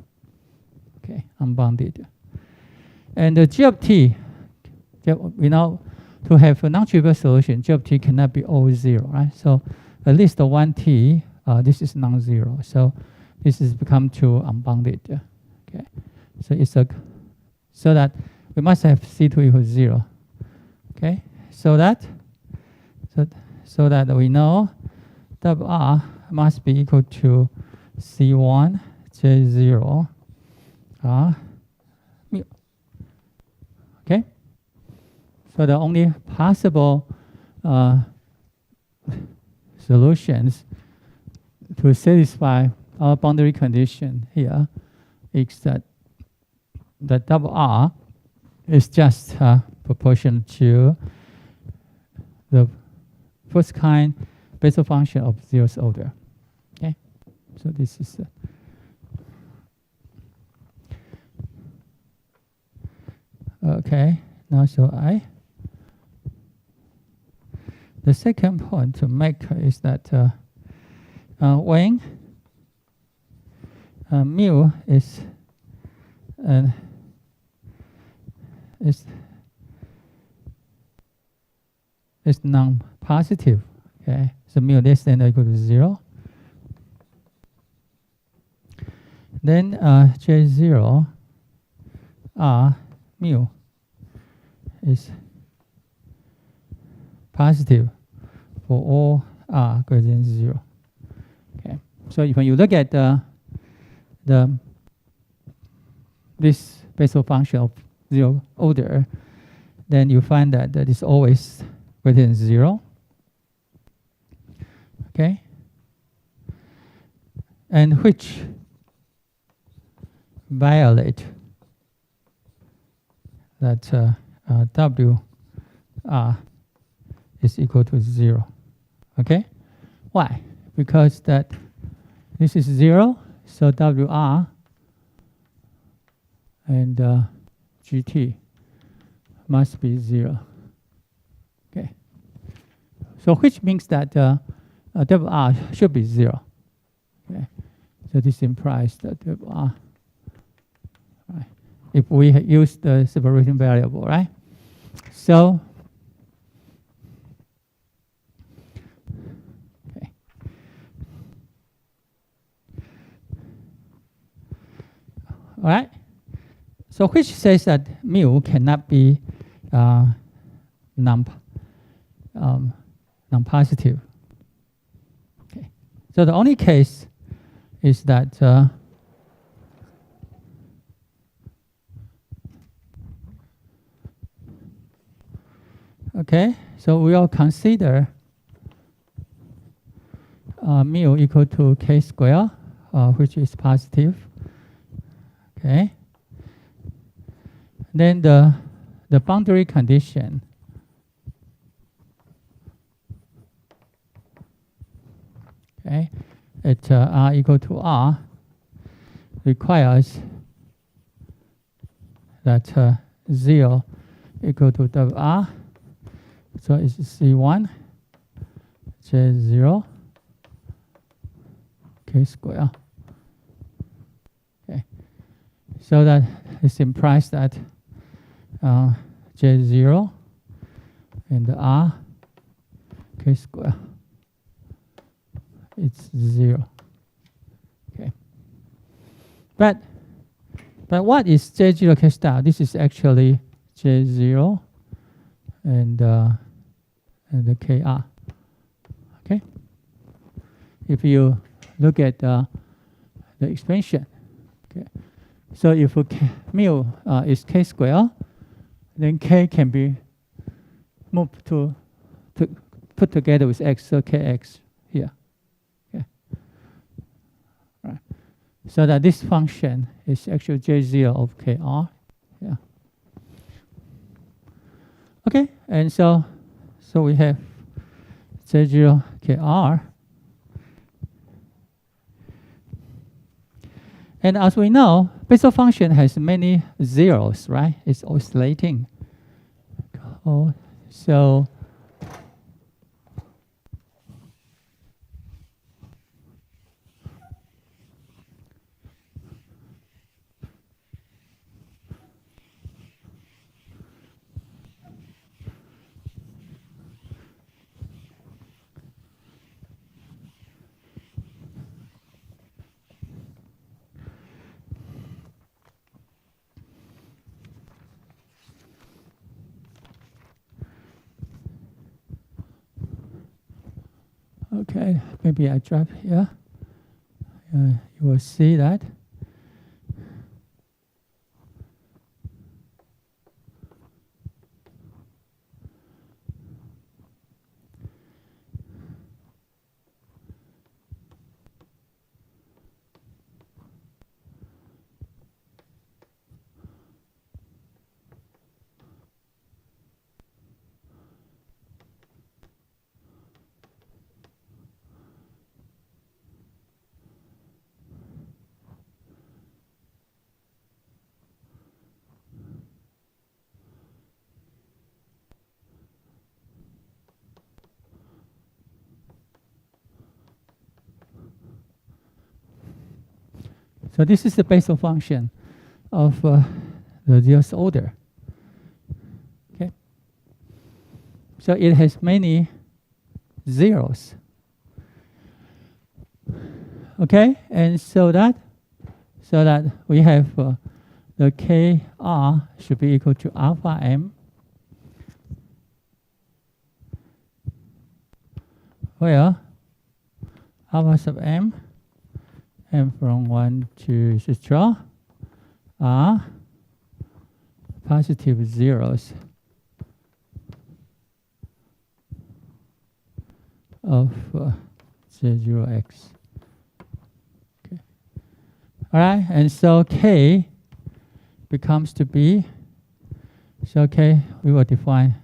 Okay, unbounded. And the G of t, we know to have a non-trivial solution, G of t cannot be always 0, right? So at least the 1t, this is non-zero. So this is become to unbounded. Okay, so it's so that we must have C2 equals 0. Okay, so that we know WR must be equal to C1 J0 R mu. Okay? So the only possible solutions to satisfy our boundary condition here is that the WR is just proportional to the first kind Bessel function of zeroth order. Okay, so this is okay. Now, so the second point to make is that when mu is non-positive. Okay, so mu less than or equal to 0. Then J0 R mu is positive for all R greater than 0. Okay, so when you look at this Bessel function of 0 order, then you find that that is always greater than 0. Okay, and which violate that WR is equal to 0. Okay, why? Because that this is 0, so WR and GT must be 0. Okay, so which means that WR should be 0. Okay, so this implies that WR, right, if we use the separating variable, right? So, okay. All right. So which says that mu cannot be non-positive. Okay. So the only case is that okay, so we will consider mu equal to k square, which is positive. Okay. Then the boundary condition okay, at R equal to R requires that 0 equal to WR. So it's C1 J0 K square. Okay, so that this implies that J0 and R K square it's 0. Okay, but what is J0 K star? This is actually J0 and the KR. Okay, if you look at the expansion, okay, so if mu is K square, then K can be moved to put together with X, so KX here. Okay, right. So that this function is actually J0 of KR. Yeah. Okay, and so we have J0 KR. And as we know, Bessel function has many zeros, right? It's oscillating. Oh, so Okay, maybe I drop here. You will see that. So this is the basic function of the zeroth order. Okay. So it has many zeros. Okay, and so that we have the kr should be equal to alpha m, where alpha sub m from 1 to etc. are positive zeros of Z0x. Okay. All right, and so k becomes to be, so k we will define,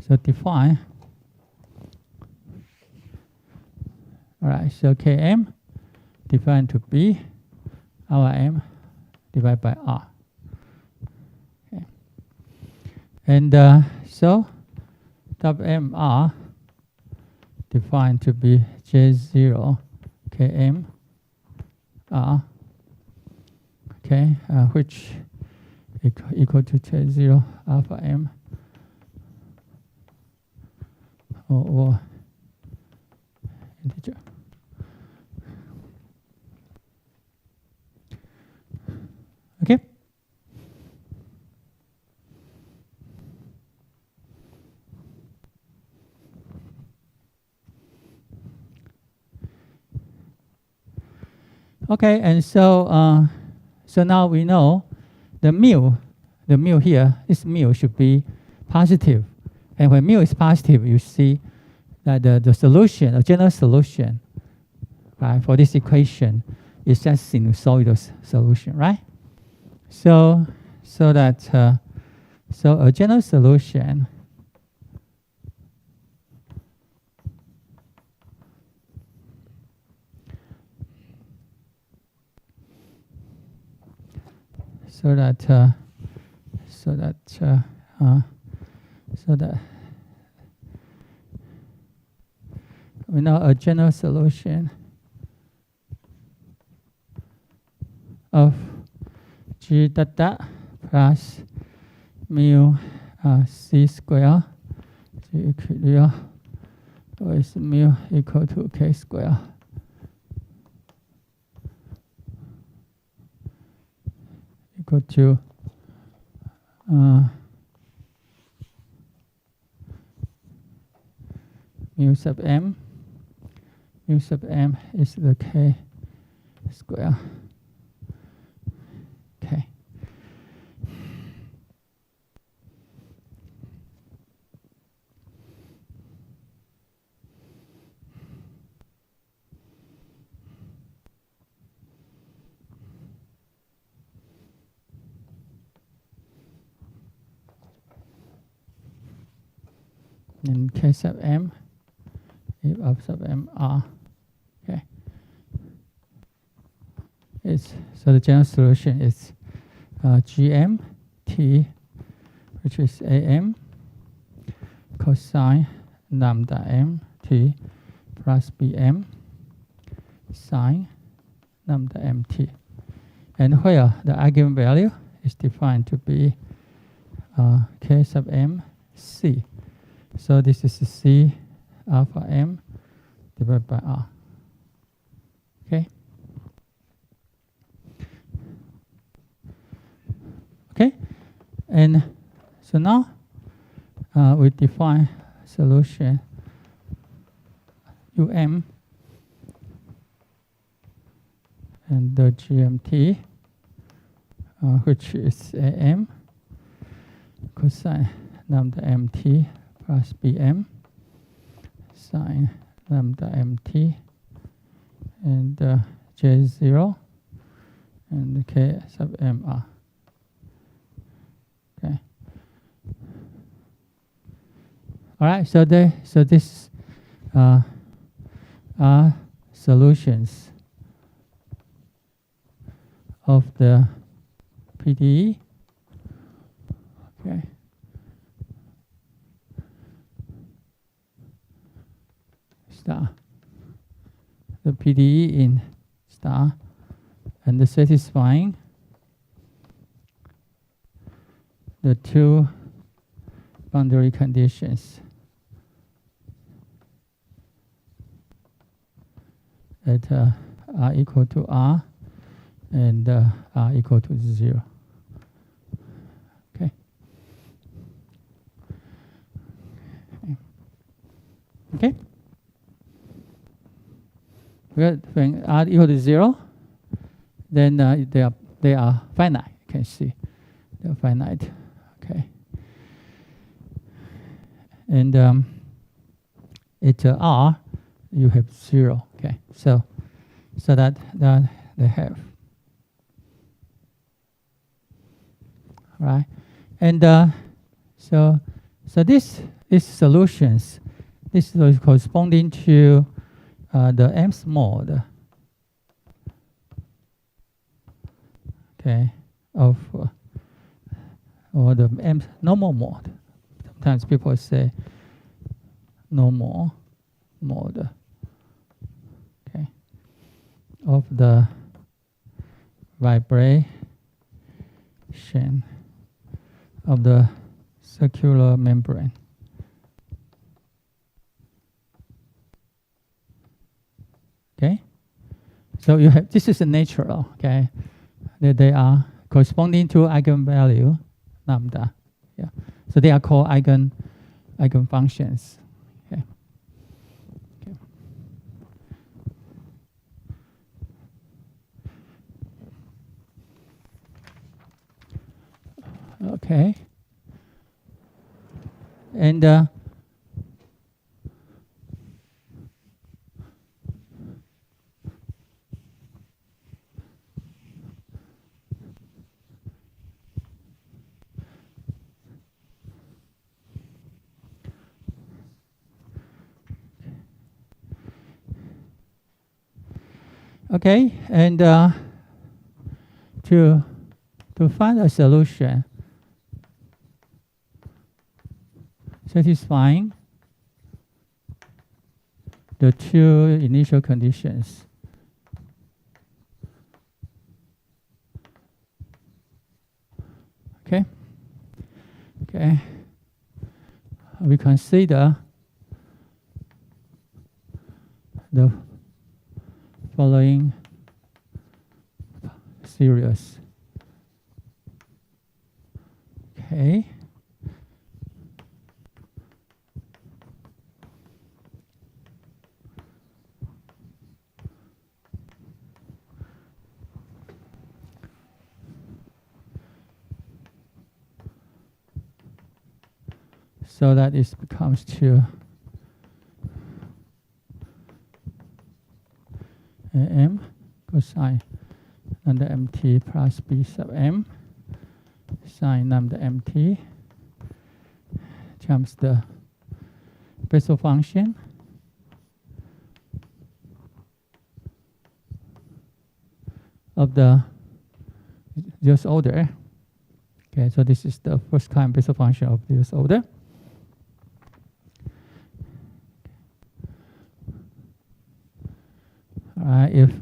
so define, all right, so km defined to be our m divided by r. Okay. And so WMR defined to be J0 Km R, okay, which equal to J0 alpha m or integer. Okay. Okay, and so so now we know the mu here, this mu should be positive, and when mu is positive, you see that the solution, a general solution, right, for this equation is just sinusoidal solution, right? So that so a general solution so that we know a general solution of G dot dot plus mu c square G equilibrium with mu equal to k square equal to mu sub m. Mu sub m is the k square. Okay. And k sub m, if of sub m r, okay. So the general solution is gm t, which is am cosine lambda m t plus bm sine lambda mt, and where the argument value is defined to be k sub m c. So this is c alpha m divided by r. Okay. Okay, and so now we define solution UM and the GMT, which is AM cosine lambda MT plus BM sine lambda MT and J0 and K sub MR. Okay. All right. So this are solutions of the PDE. Okay. Star. The PDE in star and the satisfying the two boundary conditions that are equal to R and are equal to 0. Okay. Okay. When R equal to 0, then they are finite. You can see they're finite. Okay. And at R, you have 0. Okay. So that they have. Right. And so this is solutions. This is corresponding to the M's mode. Okay, of or the M's normal mode. Sometimes people say normal mode. Okay, of the vibration of the circular membrane. Okay, so you have this is a natural. Okay, that they are corresponding to eigenvalue lambda. Yeah, so they are called eigenfunctions. Okay. Okay. Okay. And okay, and to find a solution satisfying the two initial conditions, okay, okay, we consider the following series. Okay. So that it becomes to AM cosine lambda MT plus B sub M sine lambda MT becomes the Bessel function of the this order. Okay, so this is the first kind Bessel function of this order. If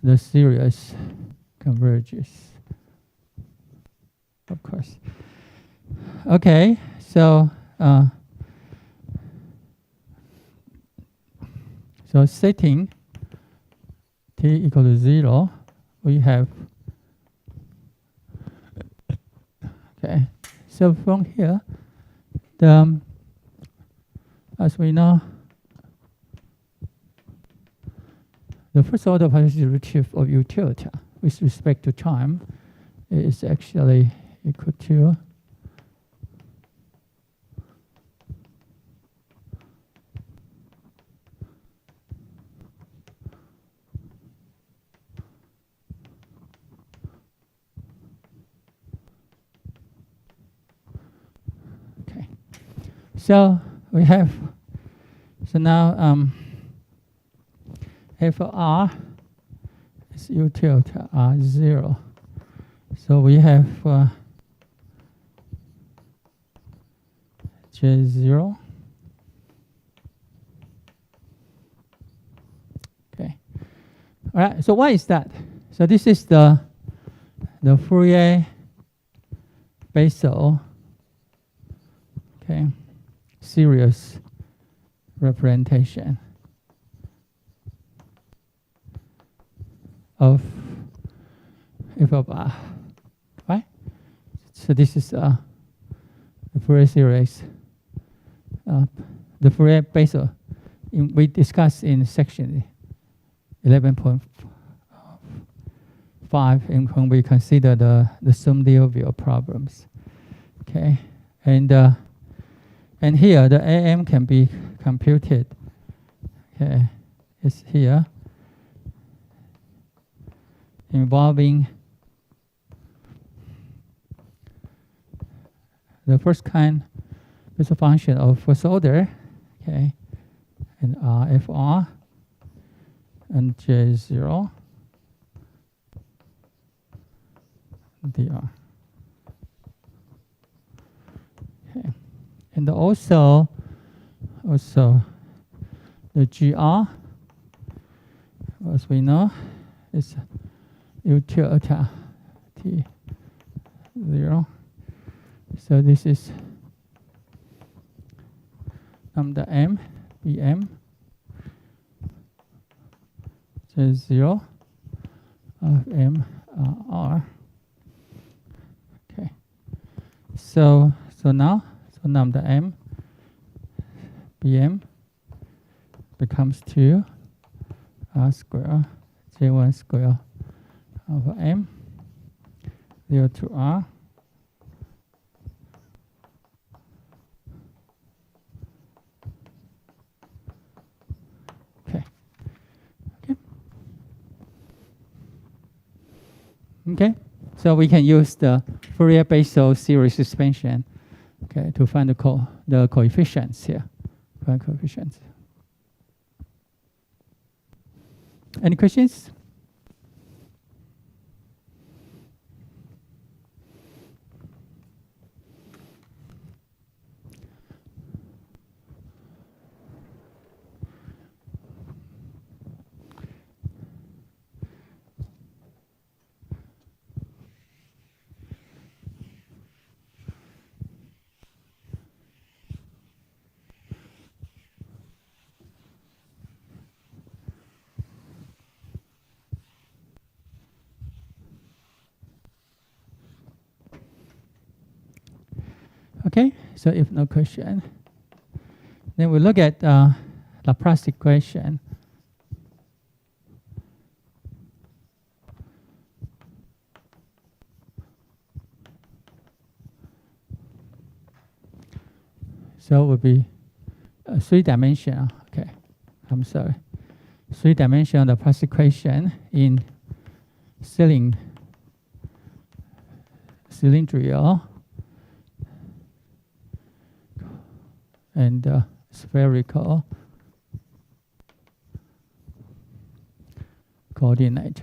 the series converges, of course. Okay, so setting t equal to 0, we have okay. So from here, as we know, the first order partial derivative of u tilde with respect to time is actually equal to so we have, so now f of r is u tilde r0. So we have J0. Okay. All right. So why is that? So this is the Fourier Basel, okay, series representation of f of r, right? So this is the Fourier series, the Fourier Basel we discussed in section 11.5 and when we consider the sum-Liouville problems. Okay, and here the AM can be computed. Okay, it's here involving the first kind is a function of first order, okay, and RFR and J0 dr. Okay, and also the GR, as we know, is u tilde T0. So this is lambda m bm J0 of m r. Okay. So now lambda m bm becomes 2 r square J1 square over m 0 to r Okay, so we can use the Fourier Basel series expansion, okay, to find the coefficients here. Find coefficients. Any questions? Okay, so if no question, then we look at Laplace equation. So it would be three-dimensional. Okay, I'm sorry, three-dimensional Laplace equation in cylindrical and spherical coordinate.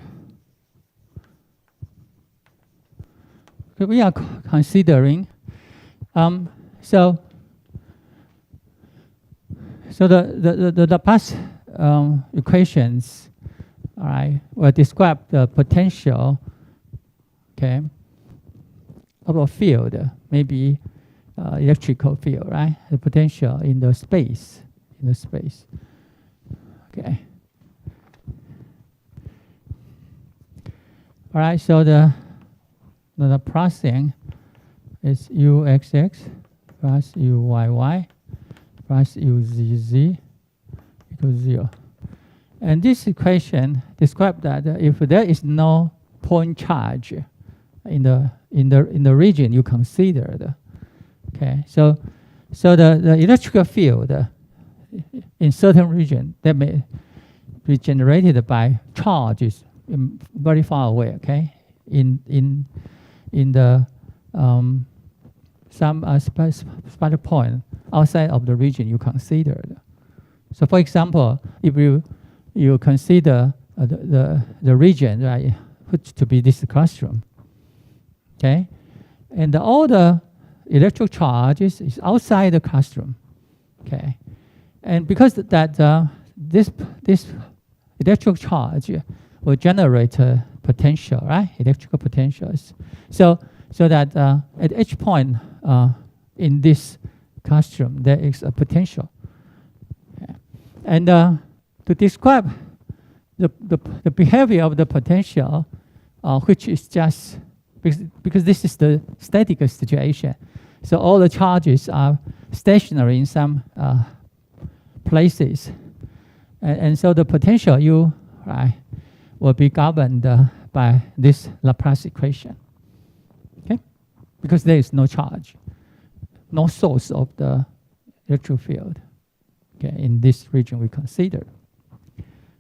Okay, we are considering so the Laplace equations, all right, will describe the potential, okay, of a field, maybe electrical field, right? The potential in the space, okay. All right, so the Laplacian is uxx plus uyy plus uzz equals 0. And this equation describes that if there is no point charge in the region you considered, okay, so the electrical field in certain region that may be generated by charges very far away, okay, in the some specific point outside of the region you considered. So, for example, if you consider the region, right, which to be this classroom, okay, and all the electric charges is outside the classroom, okay, and because that this electric charge will generate potential, right, electrical potentials. So that at each point in this classroom there is a potential, okay. And to describe the behavior of the potential, which is just because this is the static situation, so all the charges are stationary in some places, and so the potential U, right, will be governed by this Laplace equation, okay, because there is no charge, no source of the electric field, okay, in this region we consider.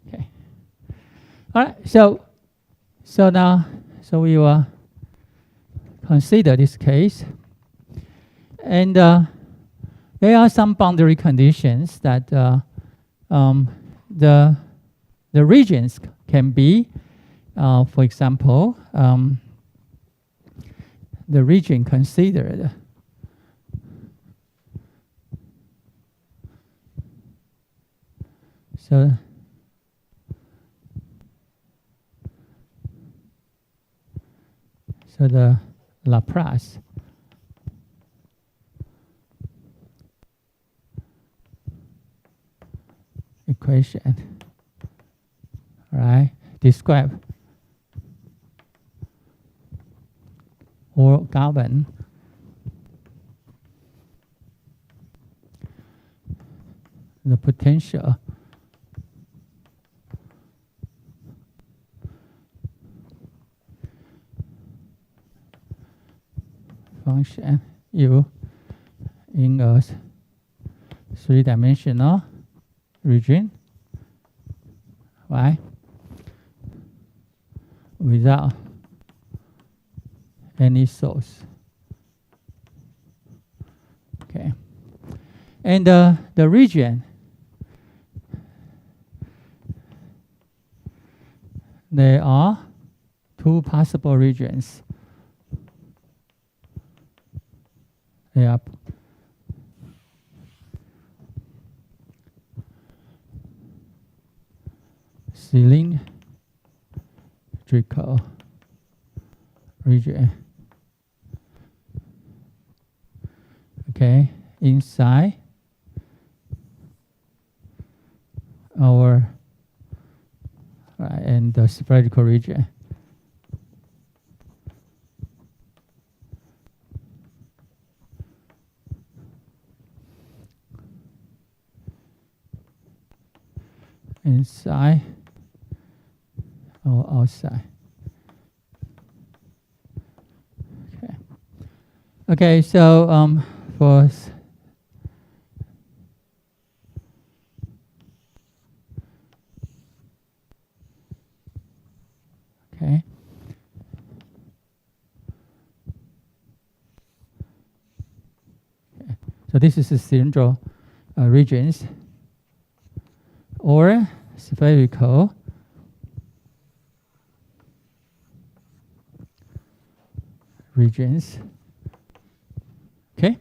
Okay. All right. So now we will consider this case, and there are some boundary conditions that the regions can be, for example, the region considered so the Laplace equation, right, describe or govern the potential function U in a three-dimensional region, right, without any source. Okay, and the region, there are two possible regions. They are cylindrical region, okay, inside our and the spherical region. Inside or outside. Okay. Okay. So for okay. So this is the cylindrical regions or spherical regions. Okay.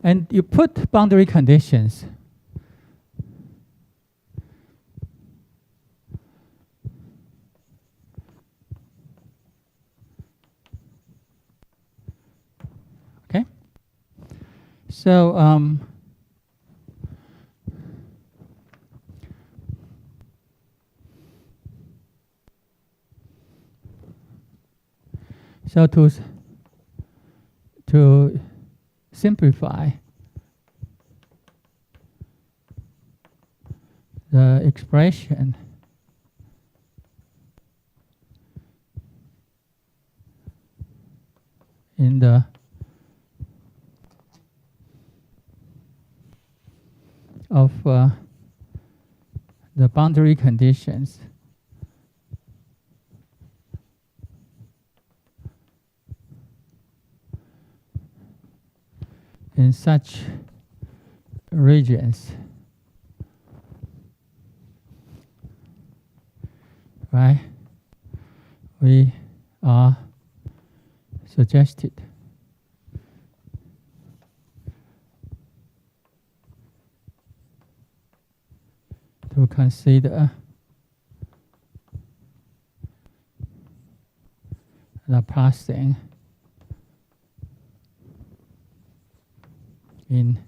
And you put boundary conditions. Okay. So So to simplify the expression in the of the boundary conditions in such regions, right? We are suggested to consider the passing in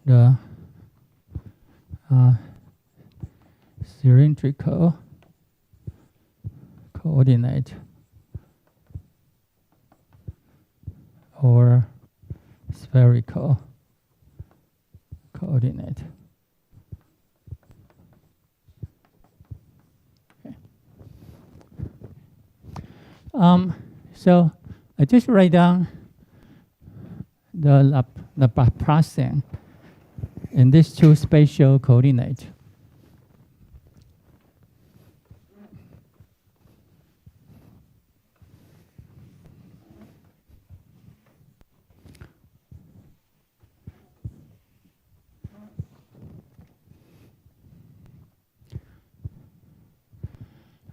the cylindrical coordinate or spherical coordinate. Okay. So I just write down the Laplacian in these two spatial coordinates.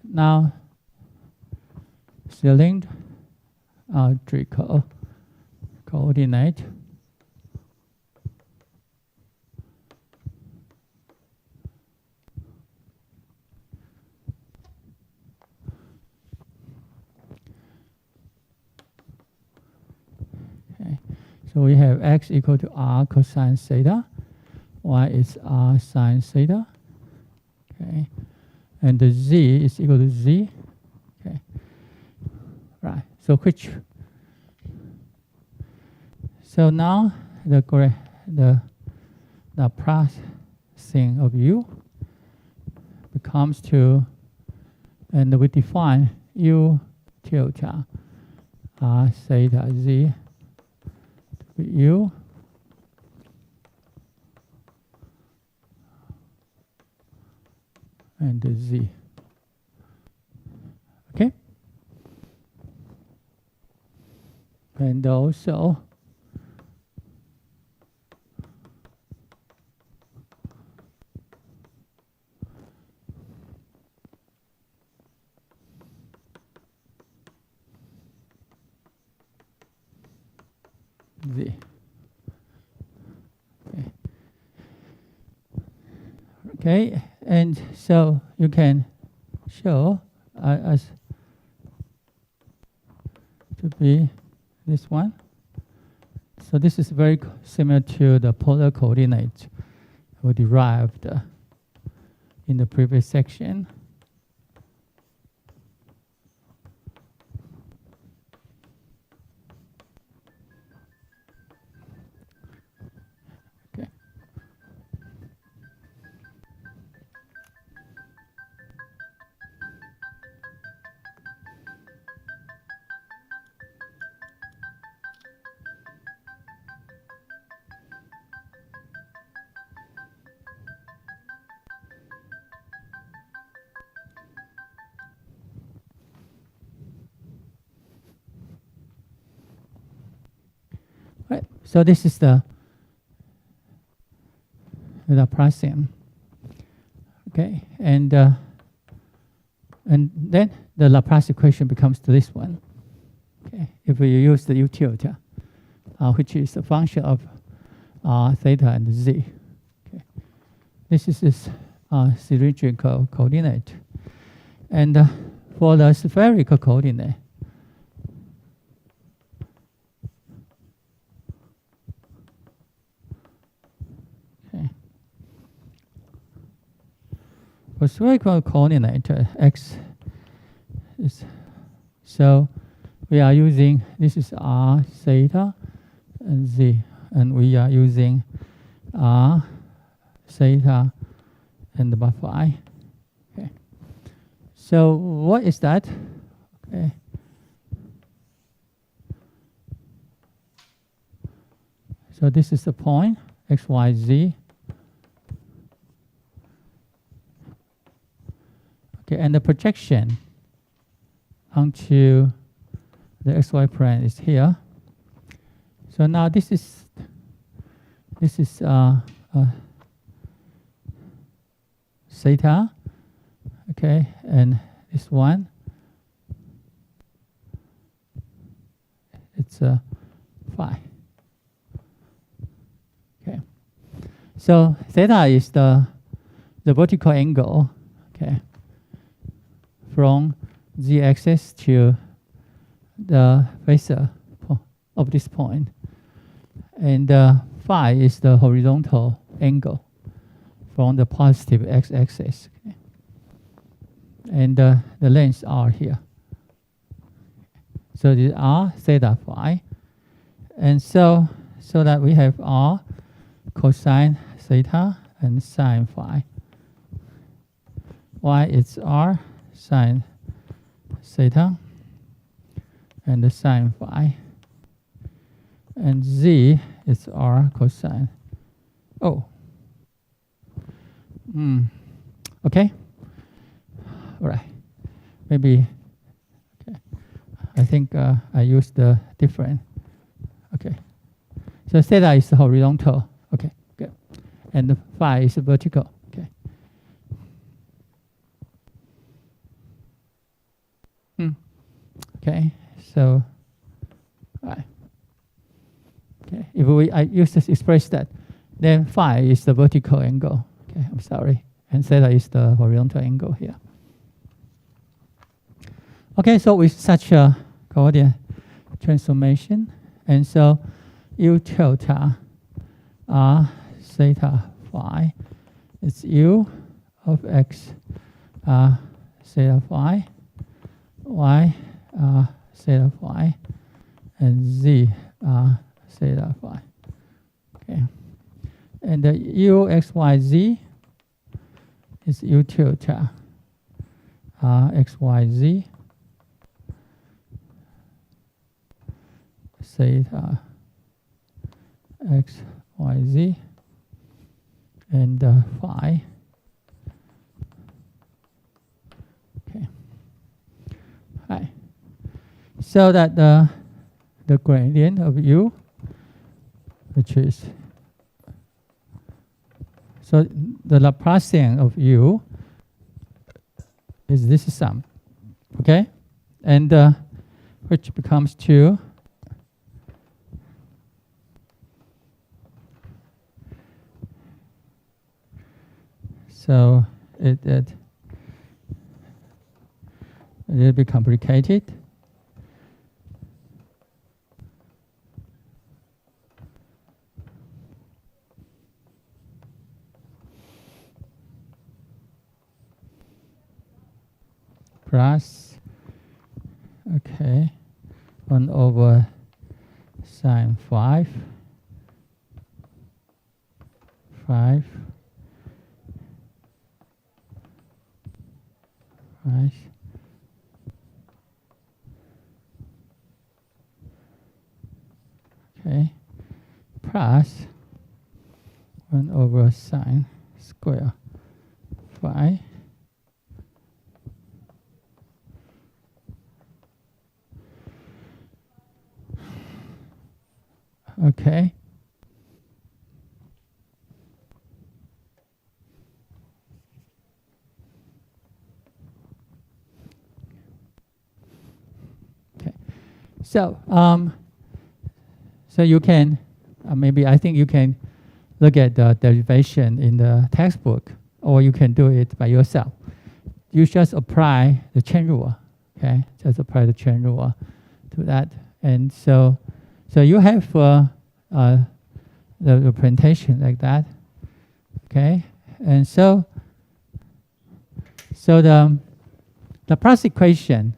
Now, cylindrical coordinate okay. So we have x equal to r cosine theta, y is r sine theta, okay, and the z is equal to z, okay, right. So now the Laplacian of u becomes to, and we define u tilde r theta z to be u and z. Okay? And also z. Okay, and so you can show as to be this one. So this is very similar to the polar coordinate we derived in the previous section. Okay. Right. So this is the Laplacian. Okay, and then the Laplace equation becomes to this one. Okay, if we use the u tilde, which is a function of theta and z. Okay, this is this cylindrical coordinate, and for the spherical coordinate. For spherical coordinate, x is so we are using, this is R theta and Z, and we are using R theta and the phi. Okay. So what is that? Okay. So this is the point, x, y, z. Okay, and the projection onto the xy plane is here. So now this is theta, okay, and this one, it's phi. Okay, so theta is the vertical angle, okay, from z-axis to the phasor of this point, and phi is the horizontal angle from the positive x-axis, okay? And the lengths are here. So these are theta phi, and so that we have r cosine theta and sine phi. Y is r sine theta and the sine phi, and z is r cosine. Oh. Okay. All right. Maybe. Okay. I think I used the different. Okay. So theta is the horizontal. Okay. Good. And the phi is the vertical. Okay. Okay. So. All right. Okay. If I use this express that, then phi is the vertical angle. Okay, I'm sorry. And theta is the horizontal angle here. Okay, so with such a coordinate transformation, and so u tilde r theta phi is u of x theta phi, y theta phi, and z theta phi. Okay, and the u x y z is u tilde x y z theta x y z and phi. Okay. Hi. So that the gradient of u, which is, so the Laplacian of u is this sum, okay, and which becomes 2 so it will be complicated. Plus, okay, 1 over sine 5, right, okay, plus 1 over sine square phi. Okay. Okay. So, so you can maybe I think you can look at the derivation in the textbook, or you can do it by yourself. You just apply the chain rule. Okay, just apply the chain rule to that, and so you have the representation like that. Okay, and so the Laplace equation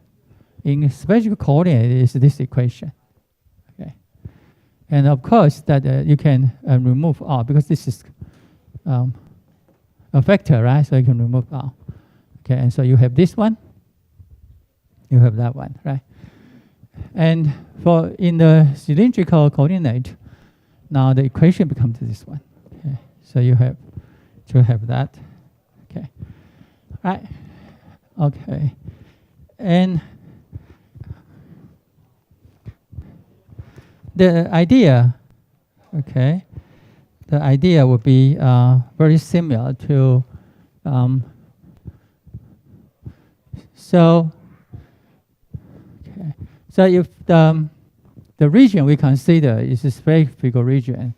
in spherical coordinate is this equation. Okay, and of course that you can remove R because this is a vector, right? So you can remove R. Okay, and so you have this one, you have that one, right? And for in the cylindrical coordinate, now the equation becomes this one. Okay, so you have to have that. Okay, right? Okay, and the idea, okay, the idea would be very similar to so if the region we consider is a spherical region,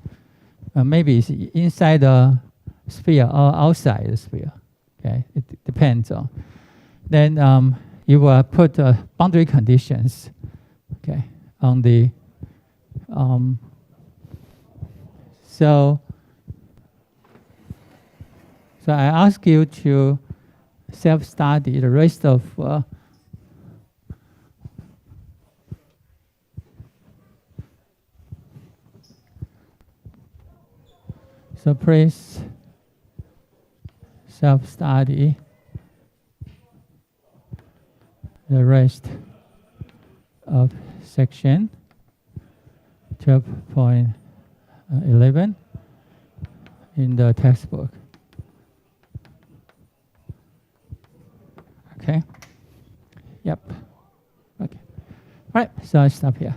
maybe it's inside the sphere or outside the sphere. Okay, it depends on. Then you will put boundary conditions, okay, on the so I ask you to self-study the rest of so please self-study the rest of section 12.11 in the textbook. Okay. Yep. Okay. All right. So I stop here.